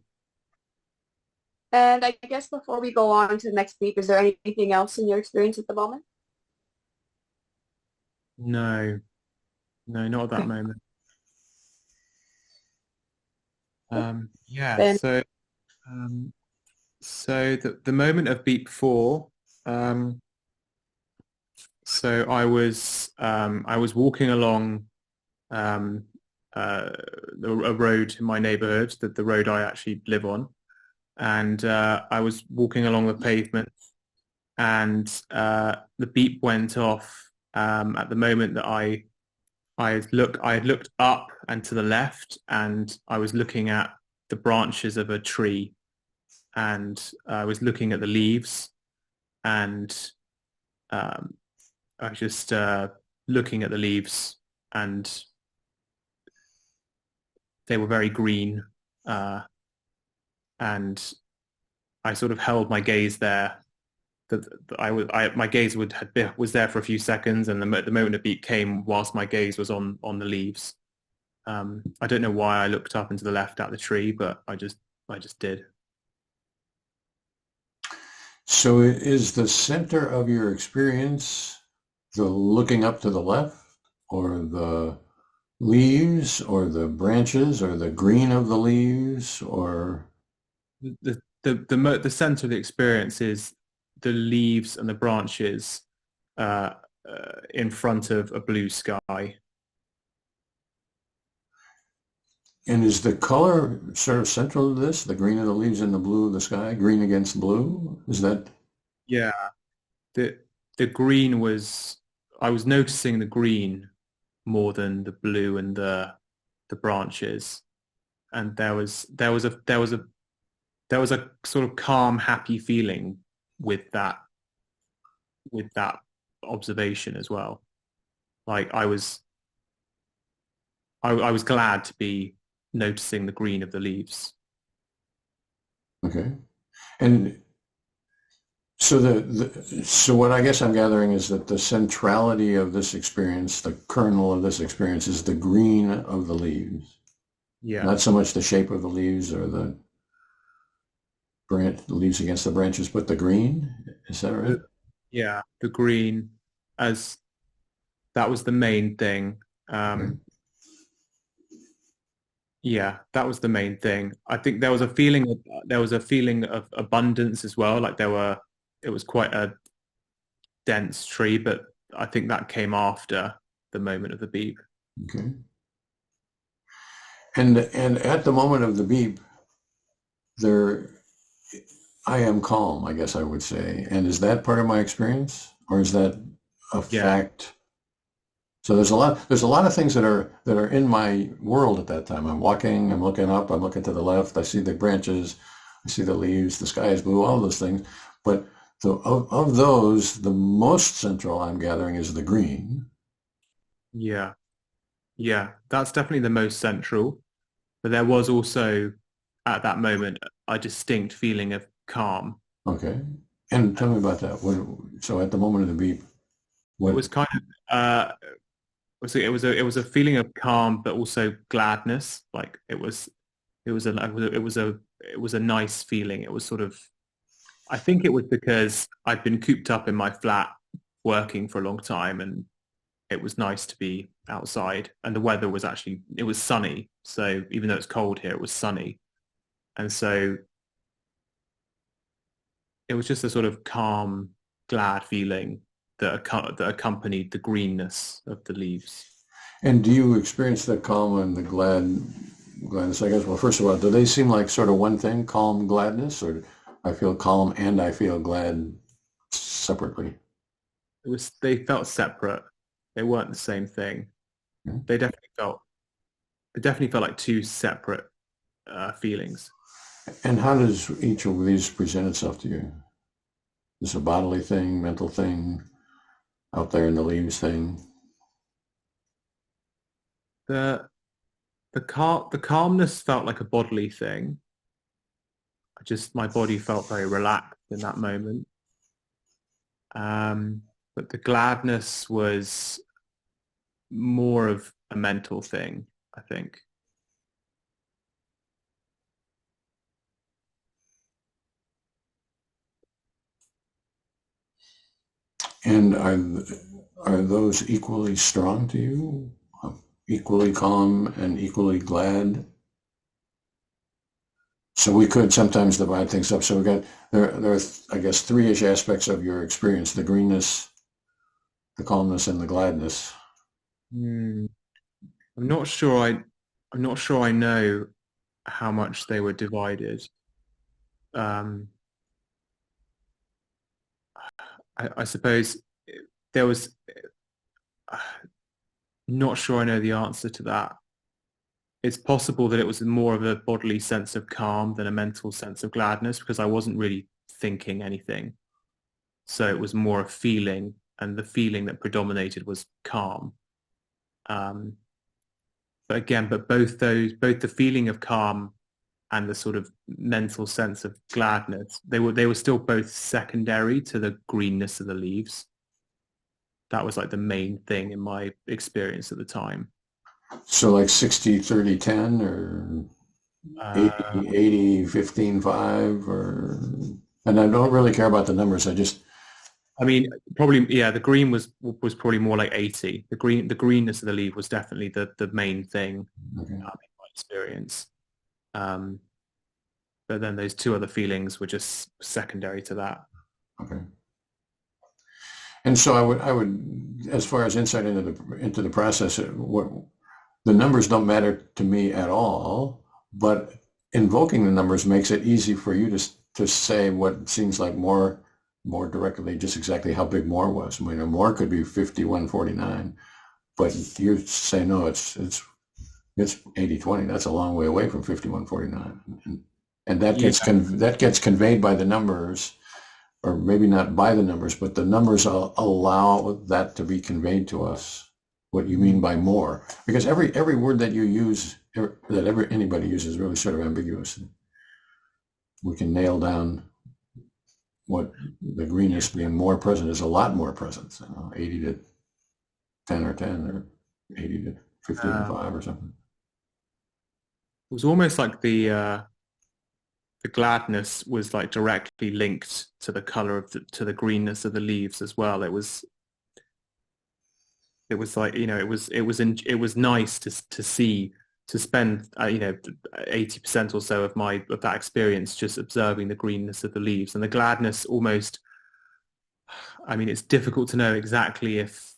And I guess before we go on to the next beep, is there anything else in your experience at the moment?
No, not at that moment. Yeah,
Then,
so the moment of beep 4, so I was walking along a road in my neighborhood, the road I actually live on, and I was walking along the pavement, and the beep went off at the moment that I had looked up and to the left, and I was looking at the branches of a tree, and I was looking at the leaves, and I was just looking at the leaves, and they were very green, and I sort of held my gaze there. My gaze was there for a few seconds, and the moment of beep came whilst my gaze was on the leaves. I don't know why I looked up and to the left at the tree, but I just did.
So is the center of your experience the looking up to the left, or the leaves or the branches or the green of the leaves or
The center of the experience is the leaves and the branches uh, in front of a blue sky.
and is the color sort of central to this? The green of the leaves and the blue of the sky, green against blue? Is that
Yeah, the the green was I was noticing the green more than the blue and the branches, and there was a sort of calm, happy feeling with that observation as well. Like I was glad to be noticing the green of the leaves.
okay? And so so what I guess I'm gathering is that the centrality of this experience, the kernel of this experience, is the green of the leaves,
Yeah,
not so much the shape of the leaves or the leaves against the branches, but the green. Is that right?
yeah, the green as that was the main thing.
Okay.
Yeah, that was the main thing. I think there was a feeling of abundance as well. Like it was quite a dense tree, but I think that came after the moment of the beep.
Okay. And at the moment of the beep, there, I am calm, I guess I would say. And is that part of my experience, or is that a
Yeah,
fact? So there's a lot of things that are in my world at that time. I'm walking, I'm looking up, I'm looking to the left, I see the branches, I see the leaves, the sky is blue, all those things. But of those, the most central I'm gathering is the green.
yeah, yeah. That's definitely the most central. But there was also at that moment a distinct feeling of calm.
Okay. And tell me about that. So at the moment of the beep,
It
what,
was kind of it was a feeling of calm, but also gladness. Like it was a it was a nice feeling. It was sort of I think it was because I'd been cooped up in my flat working for a long time, and it was nice to be outside. And the weather was actually it was sunny. So even though it's cold here, it was sunny, and so it was just a sort of calm, glad feeling that accompanied the greenness of the leaves.
and do you experience the calm and the gladness? I guess, well, first of all, do they seem like sort of one thing, calm, gladness, or I feel calm and I feel glad separately?
They felt separate. They weren't the same thing.
Yeah.
They definitely felt it definitely felt like two separate feelings.
And how does each of these present itself to you? Is it a bodily thing, mental thing, out there in the leaves thing?
The the calmness felt like a bodily thing. My body felt very relaxed in that moment. But the gladness was more of a mental thing, I think.
And are those equally strong to you? Equally calm and equally glad? So we could sometimes divide things up. So we got there are I guess three-ish aspects of your experience: the greenness, the calmness, and the gladness.
Hmm. I'm not sure I'm not sure I know how much they were divided. Um, I suppose there was not sure I know the answer to that. It's possible that it was more of a bodily sense of calm than a mental sense of gladness because I wasn't really thinking anything. So it was more a feeling, and the feeling that predominated was calm. Um, but again, both the feeling of calm and the sort of mental sense of gladness, they were still both secondary to the greenness of the leaves. That was like the main thing in my experience at the time.
So like 60, 30, 10 or
Uh,
80, 80, 15, 5 or, and I don't really care about the numbers. I just,
I mean, probably, yeah, the green was probably more like 80. The greenness of the leaf was definitely the main thing
Okay.
in my experience. But then those two other feelings were just secondary to that.
Okay. And so I would, as far as insight into the process, what the numbers don't matter to me at all, but invoking the numbers makes it easy for you to say what seems like more directly, just exactly how big more was. I mean, more could be 5149, but you say no, it's 8020. That's a long way away from 5149, and that
Yeah.
gets conveyed by the numbers, or maybe not by the numbers, but the numbers allow that to be conveyed to us. What you mean by more, because every word that you use, that anybody uses, is really sort of ambiguous. We can nail down what the greenness being more present is. A lot more present, 80 to 10 or 10, or 80 to 15 or 5 or something.
It was almost like the gladness was like directly linked to the color of to the greenness of the leaves as well. It was like, it was nice to see, to spend 80% or so of that experience just observing the greenness of the leaves, and the gladness almost, I mean, it's difficult to know exactly if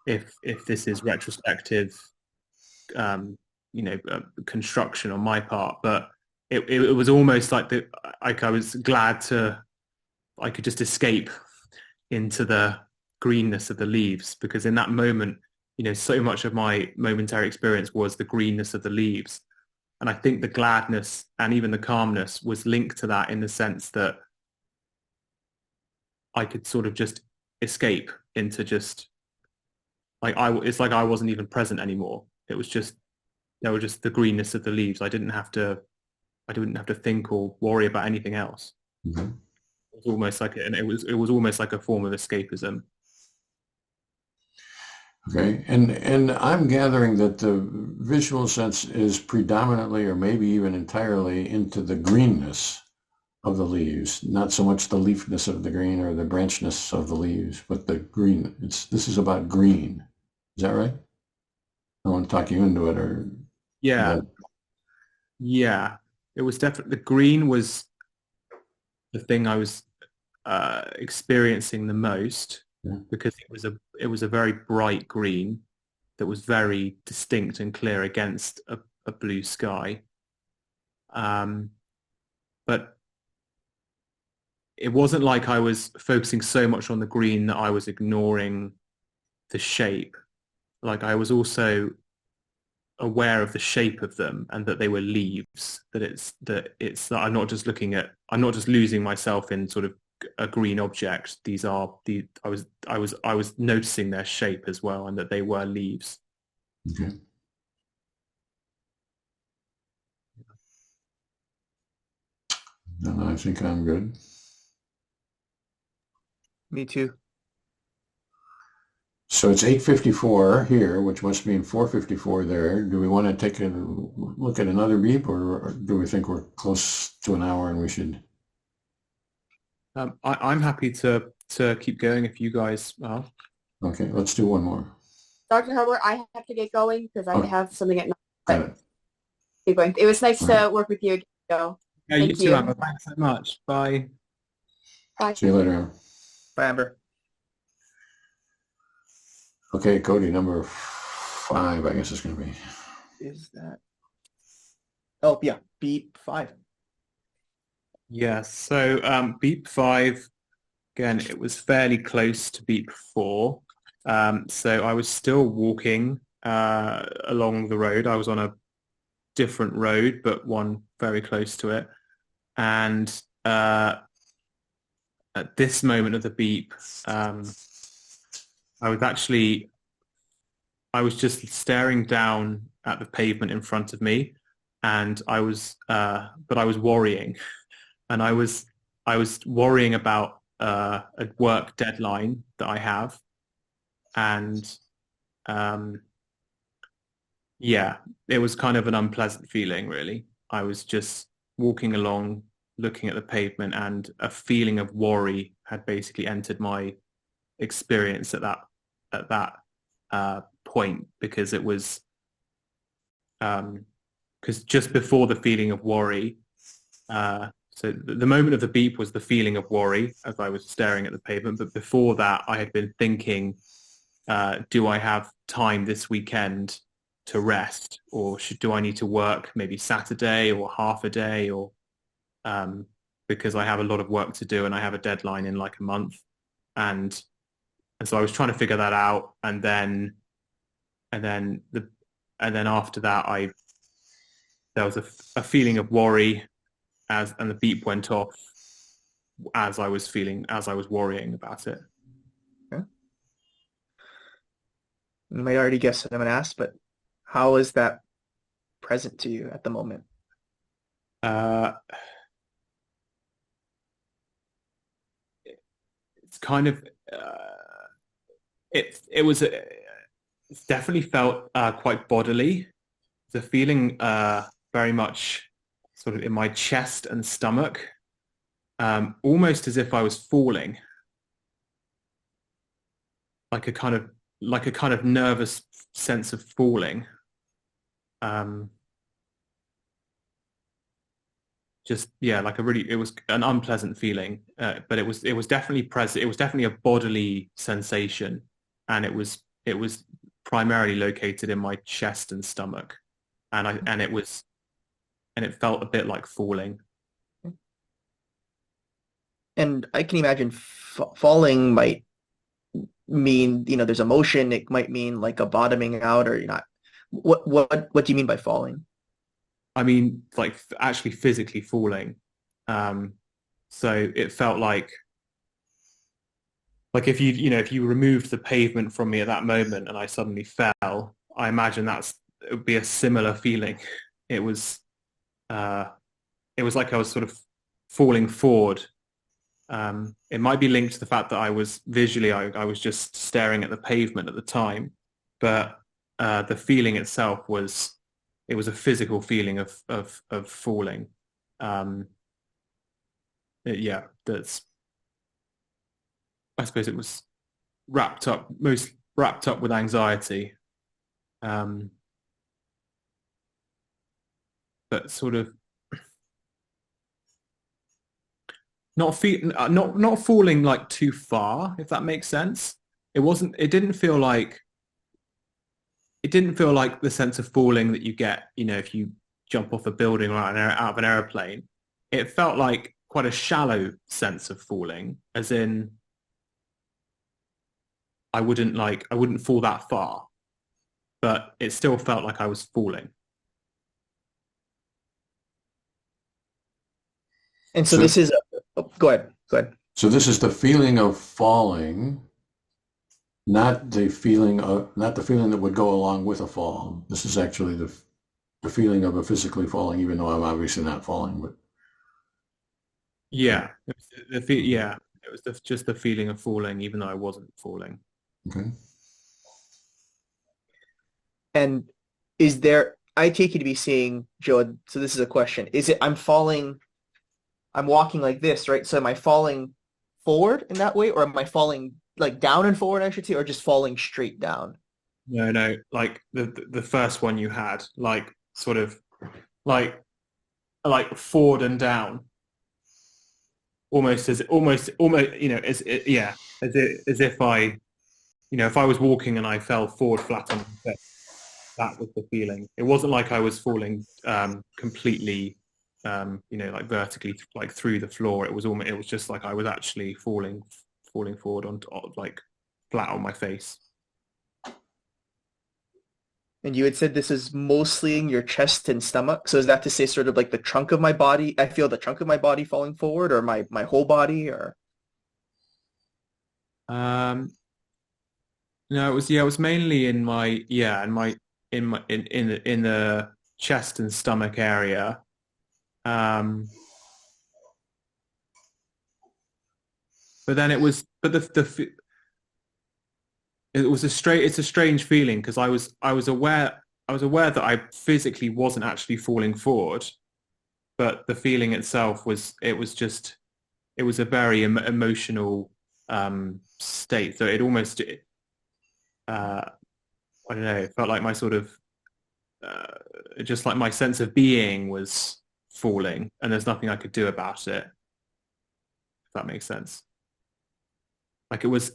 this is retrospective construction on my part, but it was almost like I was glad I could just escape into the greenness of the leaves, because in that moment, so much of my momentary experience was the greenness of the leaves. And I think the gladness and even the calmness was linked to that, in the sense that I could sort of just escape into just like it's like I wasn't even present anymore. It was just, there was just the greenness of the leaves. I didn't have to think or worry about anything else.
Mm-hmm.
It was almost like it was almost like a form of escapism.
Okay, and I'm gathering that the visual sense is predominantly, or maybe even entirely, into the greenness of the leaves, not so much the leafness of the green or the branchness of the leaves, but the green. This is about green. Is that right? I don't want to talk you into it, or
Yeah, yeah. It was definitely, the green was the thing I was experiencing the most,
yeah.
because it was a very bright green that was very distinct and clear against a blue sky. But it wasn't like I was focusing so much on the green that I was ignoring the shape. Like, I was also aware of the shape of them, and that they were leaves, that I'm not just losing myself in sort of a green object. I was noticing their shape as well, and that they were leaves.
Okay. And I think I'm good.
Me too.
So it's 8:54 here, which must mean 4:54 there. Do we want to take a look at another beep, or do we think we're close to an hour and we should?
I'm happy to keep going if you guys are.
Okay, let's do one more.
Dr. Herbert, I have to get going because I
Okay.
have something at 9.
Got it.
Keep going. It was nice
All
to
right.
work with you again, Joe.
Yeah, you
Thank
too,
you.
Amber. Thanks so much. Bye.
Bye.
See you later.
Bye, Amber.
Okay, Cody, number 5, I guess it's going to be.
Is that? Oh, yeah. Beep 5.
Yeah, so beep 5, again, it was fairly close to beep 4. So I was still walking along the road. I was on a different road, but one very close to it. And at this moment of the beep, I was just staring down at the pavement in front of me, and but I was worrying, and I was worrying about a work deadline that I have, and yeah, it was kind of an unpleasant feeling, really. I was just walking along, looking at the pavement, and a feeling of worry had basically entered my experience at that point, because it was because just before the feeling of worry, so the moment of the beep was the feeling of worry as I was staring at the pavement, but before that I had been thinking, do I have time this weekend to rest, or do I need to work maybe Saturday or half a day, or because I have a lot of work to do and I have a deadline in like a month, and so I was trying to figure that out, and then after that there was a feeling of worry and the beep went off as I was worrying about it.
Okay. You might already guess what I'm going to ask, but how is that present to you at the moment?
It's kind of it definitely felt quite bodily. The feeling very much sort of in my chest and stomach, almost as if I was falling, like a kind of nervous sense of falling. It was an unpleasant feeling, but it was definitely present. It was definitely a bodily sensation, and it was primarily located in my chest and stomach, and it felt a bit like falling.
And I can imagine falling might mean, there's a motion. It might mean like a bottoming out, or you're not. What do you mean by falling?
I mean, like actually physically falling. So it felt like if you removed the pavement from me at that moment and I suddenly fell, I imagine it would be a similar feeling. It was like I was sort of falling forward. It might be linked to the fact that I was just staring at the pavement at the time, but the feeling itself was a physical feeling of falling. I suppose it was wrapped up with anxiety, but sort of not falling like too far, if that makes sense. It didn't feel like the sense of falling that you get, if you jump off a building or out of an airplane. It felt like quite a shallow sense of falling, as in I wouldn't fall that far, but it still felt like I was falling.
And so this is go ahead.
So this is the feeling of falling, not the feeling that would go along with a fall. This is actually the feeling of a physically falling, even though I'm obviously not falling. But
yeah, it was just the feeling of falling, even though I wasn't falling.
Okay.
And I take you to be saying, Joe, so this is a question. Is it I'm walking like this, right? So am I falling forward in that way, or am I falling like down and forward, I should say, or just falling straight down?
No, like the first one you had, like sort of like forward and down, almost, as if I, if I was walking and I fell forward flat on my face, that was the feeling. It wasn't like I was falling completely, like vertically, like through the floor. It was just like I was actually falling forward on like flat on my face.
And you had said this is mostly in your chest and stomach. So is that to say sort of like the trunk of my body? I feel the trunk of my body falling forward, or my whole body, or?
No, it was mainly in the chest and stomach area. But then it's a strange feeling, because I was aware that I physically wasn't actually falling forward, but the feeling itself was it was a very emotional state. So it almost I don't know, it felt like my sort of just like my sense of being was falling, and there's nothing I could do about it. If that makes sense. Like it was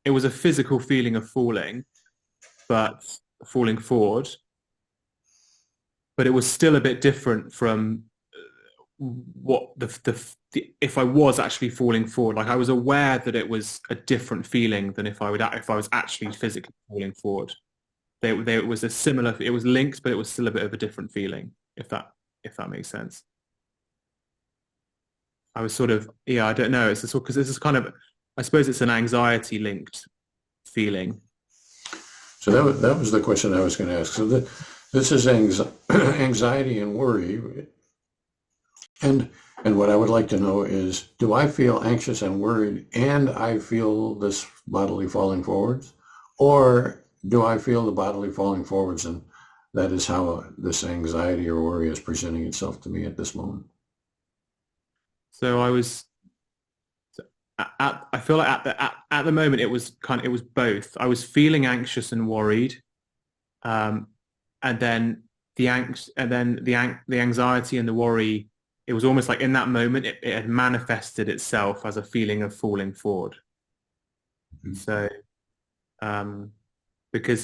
a physical feeling of falling, but falling forward, but it was still a bit different from what the if I was actually falling forward. Like I was aware that it was a different feeling than if I was actually physically falling forward. It was a similar, it was linked, but it was still a bit of a different feeling, if that makes sense. I was sort of, yeah, I don't know. It's sort because this is kind of, I suppose it's an anxiety linked feeling.
So that was the question I was going to ask. So this is anxiety and worry. And what I would like to know is, do I feel anxious and worried and I feel this bodily falling forwards? Or do I feel the bodily falling forwards and that is how this anxiety or worry is presenting itself to me at this moment?
So I feel like at the moment it was both. I was feeling anxious and worried, and then the anxiety and the worry. It was almost like in that moment it had manifested itself as a feeling of falling forward. Mm-hmm. So, because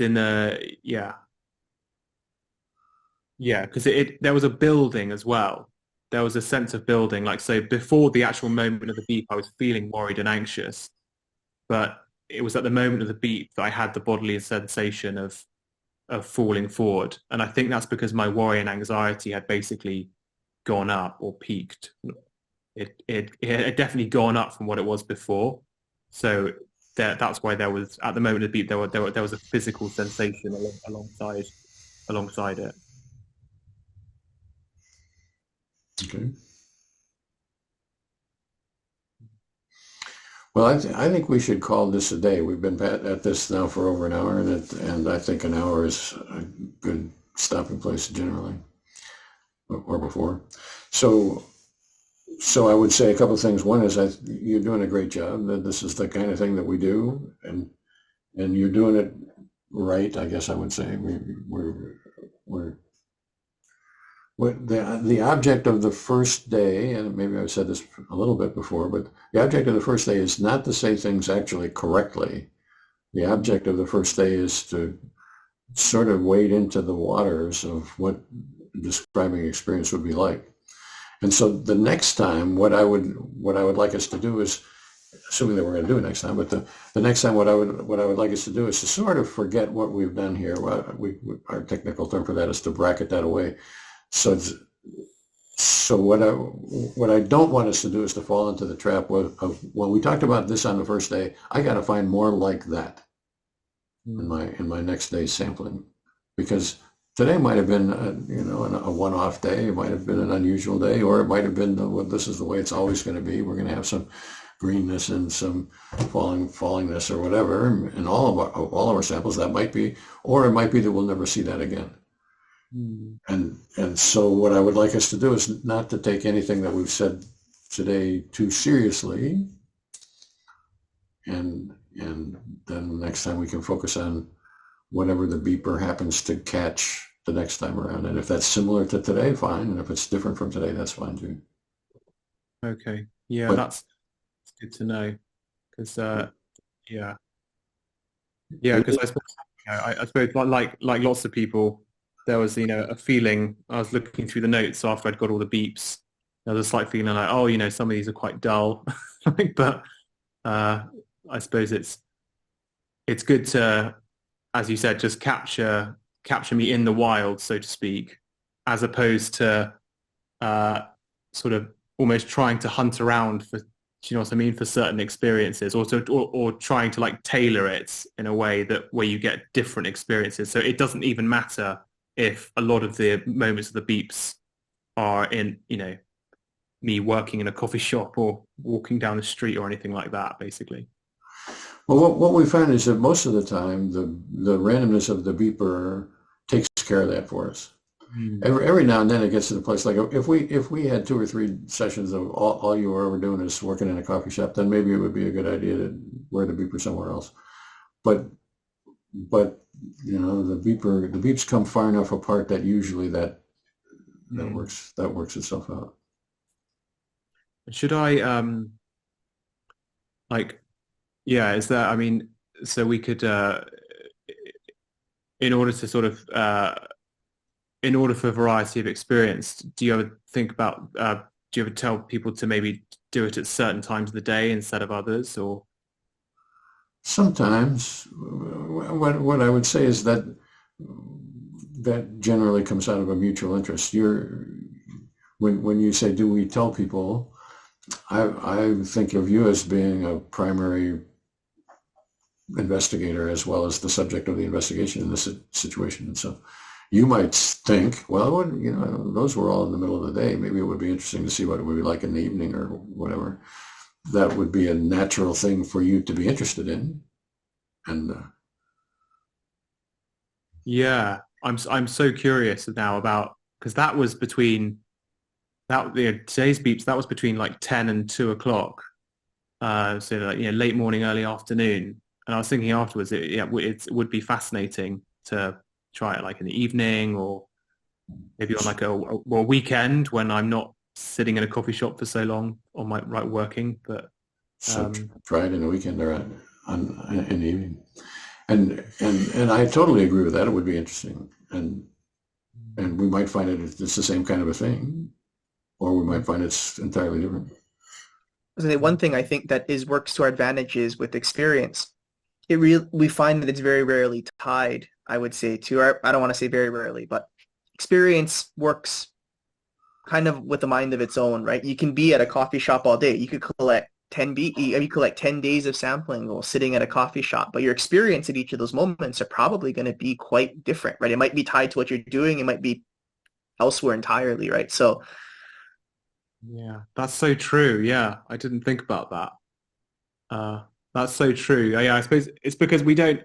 because there was a building as well. There was a sense of building, like, so before the actual moment of the beep, I was feeling worried and anxious, but it was at the moment of the beep that I had the bodily sensation of falling forward. And I think that's because my worry and anxiety had basically gone up or peaked. It had definitely gone up from what it was before. So that's why there was, at the moment of the beep, there was a physical sensation alongside it.
Okay. Well, I think we should call this a day. We've been at this now for over an hour, and I think an hour is a good stopping place generally, or before. So I would say a couple of things. One is you're doing a great job. That this is the kind of thing that we do, and you're doing it right. I guess I would say the object of the first day, and maybe I've said this a little bit before, but the object of the first day is not to say things actually correctly. The object of the first day is to sort of wade into the waters of what describing experience would be like. And so the next time, what I would like us to do is, assuming that we're going to do it next time, but the next time what I would like us to do is to sort of forget what we've done here. Our technical term for that is to bracket that away. So what I don't want us to do is to fall into the trap of well, we talked about this on the first day. I got to find more like that in my next day's sampling, because today might have been a one-off day. It might have been an unusual day, or it might have been this is the way it's always going to be. We're going to have some greenness and some fallingness or whatever in all of our samples. That might be, or it might be that we'll never see that again. And so what I would like us to do is not to take anything that we've said today too seriously, and then next time we can focus on whatever the beeper happens to catch the next time around. And if that's similar to today, fine. And if it's different from today, that's fine too.
Okay. Yeah, that's good to know. Because because I suppose like lots of people, there was, a feeling, I was looking through the notes after I'd got all the beeps, there was a slight feeling like, some of these are quite dull. But I suppose it's good to, as you said, just capture me in the wild, so to speak, as opposed to sort of almost trying to hunt around for, do you know what I mean, for certain experiences, or trying to like tailor it in a way where you get different experiences. So it doesn't even matter if a lot of the moments of the beeps are in, me working in a coffee shop or walking down the street or anything like that, basically.
Well, what we find is that most of the time, the randomness of the beeper takes care of that for us.
Hmm.
Every now and then it gets to the place like if we had 2 or 3 sessions of all you were ever doing is working in a coffee shop, then maybe it would be a good idea to wear the beeper somewhere else. But you know, the beeps come far enough apart that usually that works itself out.
Should I like, yeah, is that, I mean, so we could in order to sort of in order for variety of experience, do you ever think about do you ever tell people to maybe do it at certain times of the day instead of others, or?
Sometimes what I would say is that generally comes out of a mutual interest. When you say, do we tell people, I think of you as being a primary investigator as well as the subject of the investigation in this situation. And so you might think, well, you know, those were all in the middle of the day. Maybe it would be interesting to see what it would be like in the evening or whatever. That would be a natural thing for you to be interested in. And
Yeah, I'm so curious now about, because that was between today's beeps, that was between like 10 and 2 o'clock. So like, you know, late morning, early afternoon. And I was thinking afterwards, it would be fascinating to try it like in the evening or maybe on like a weekend when I'm not sitting in a coffee shop for so long on my working. But
so try it in the weekend or in the evening. And I totally agree with that. It would be interesting. And we might find it's the same kind of a thing, or we might find it's entirely different.
One thing I think that works to our advantage is with experience. We find that it's very rarely tied, I would say, to our, I don't want to say very rarely, but experience works kind of with a mind of its own, right? You can be at a coffee shop all day. You could collect 10 days of sampling while sitting at a coffee shop, but your experience at each of those moments are probably going to be quite different, right? It might be tied to what you're doing. It might be elsewhere entirely, right? So
yeah, that's so true. Yeah, I didn't think about that. That's so true. Yeah, I suppose it's because we don't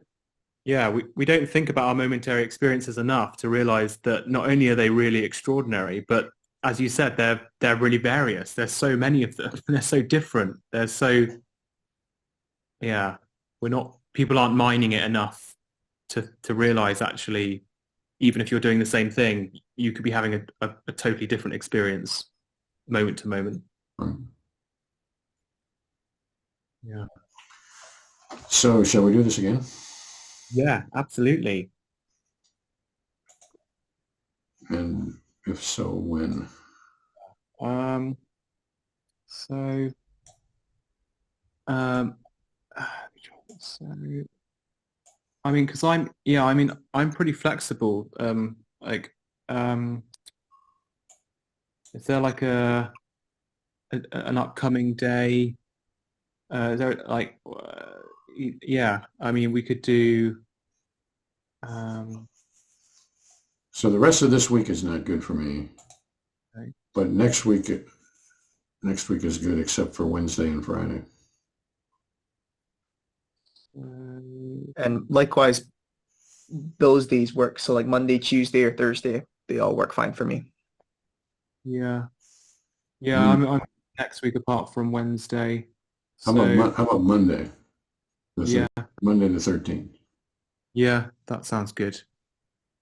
think about our momentary experiences enough to realize that not only are they really extraordinary, but as you said, they're really various. There's so many of them. They're so different. They're so, yeah, people aren't mining it enough to realize actually, even if you're doing the same thing, you could be having a totally different experience moment to moment. Yeah.
So shall we do this again?
Yeah, absolutely.
And if so, when?
So, I mean, because I'm pretty flexible. Is there like an upcoming day? Is there like, yeah, I mean, we could do,
So the rest of this week is not good for me,
okay.
But next week is good except for Wednesday and Friday.
and likewise, those days work. So like Monday, Tuesday, or Thursday, they all work fine for me.
Yeah. I'm next week apart from Wednesday.
How about Monday?
Yeah.
Monday the 13th.
Yeah, that sounds good.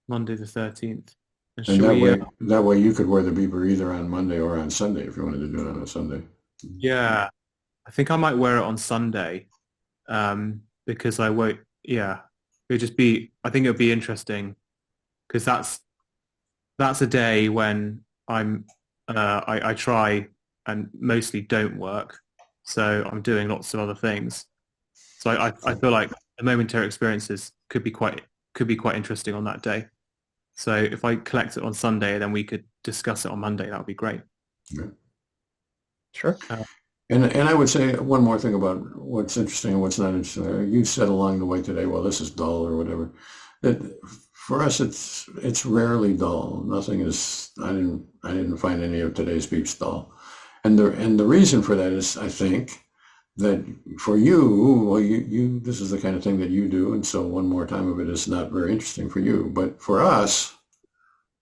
Monday the 13th.
And that way you could wear the beeper either on Monday or on Sunday if you wanted to do it on a Sunday.
Yeah, I think I might wear it on Sunday because I won't, yeah, I think it'll be interesting because that's a day when I try and mostly don't work. So I'm doing lots of other things. So I feel like the momentary experiences could be quite interesting on that day. So if I collect it on Sunday, then we could discuss it on Monday. That would be great.
Yeah.
Sure.
And I would say one more thing about what's interesting and what's not interesting. You said along the way today, well, this is dull or whatever. For us, it's rarely dull. Nothing is. I didn't find any of today's beeps dull, and the reason for that is I think that for you, well, you this is the kind of thing that you do, and so one more time of it is not very interesting for you. But for us,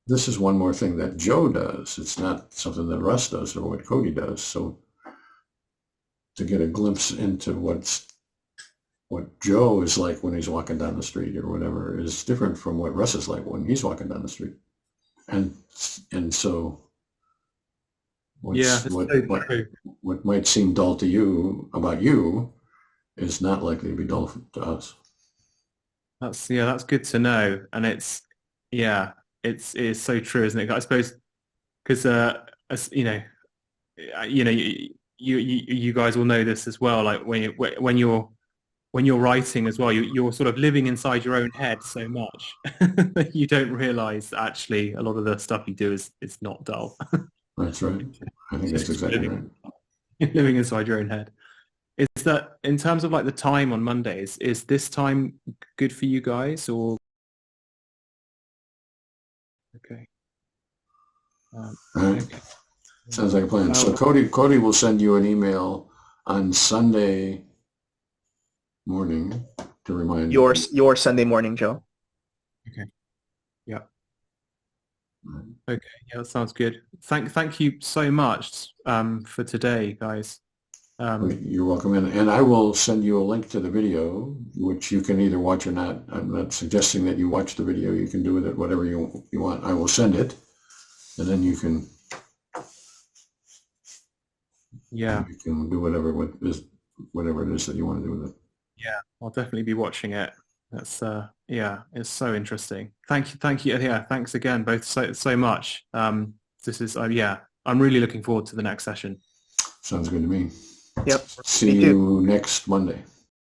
this is one more thing that Joe does. It's not something that Russ does or what Cody does. So to get a glimpse into what Joe is like when he's walking down the street or whatever is different from what Russ is like when he's walking down the street. And so
Yeah, it's so true.
what might seem dull to you about you is not likely to be dull to us.
That's good to know. And it's so true, isn't it? I suppose because as you guys will know this as well. Like when you're writing as well, you're sort of living inside your own head so much that you don't realize that actually a lot of the stuff you do is not dull.
That's right. I think that's exactly right.
Living inside your own head. Is that in terms of like the time on Mondays, is this time good for you guys or? Okay.
All right.
Okay.
Sounds like a plan. So Cody will send you an email on Sunday morning to remind
your Sunday morning, Joe.
Okay. Yeah. Okay. Yeah, that sounds good. Thank you so much for today, guys.
You're welcome. And I will send you a link to the video, which you can either watch or not. I'm not suggesting that you watch the video. You can do with it whatever you want. I will send it, and then you can do whatever it is that you want to do with it.
Yeah, I'll definitely be watching it. That's it's so interesting. Thank you. Yeah, thanks again, both so much. This is I'm really looking forward to the next session.
Sounds good to me.
Yep.
See you next Monday.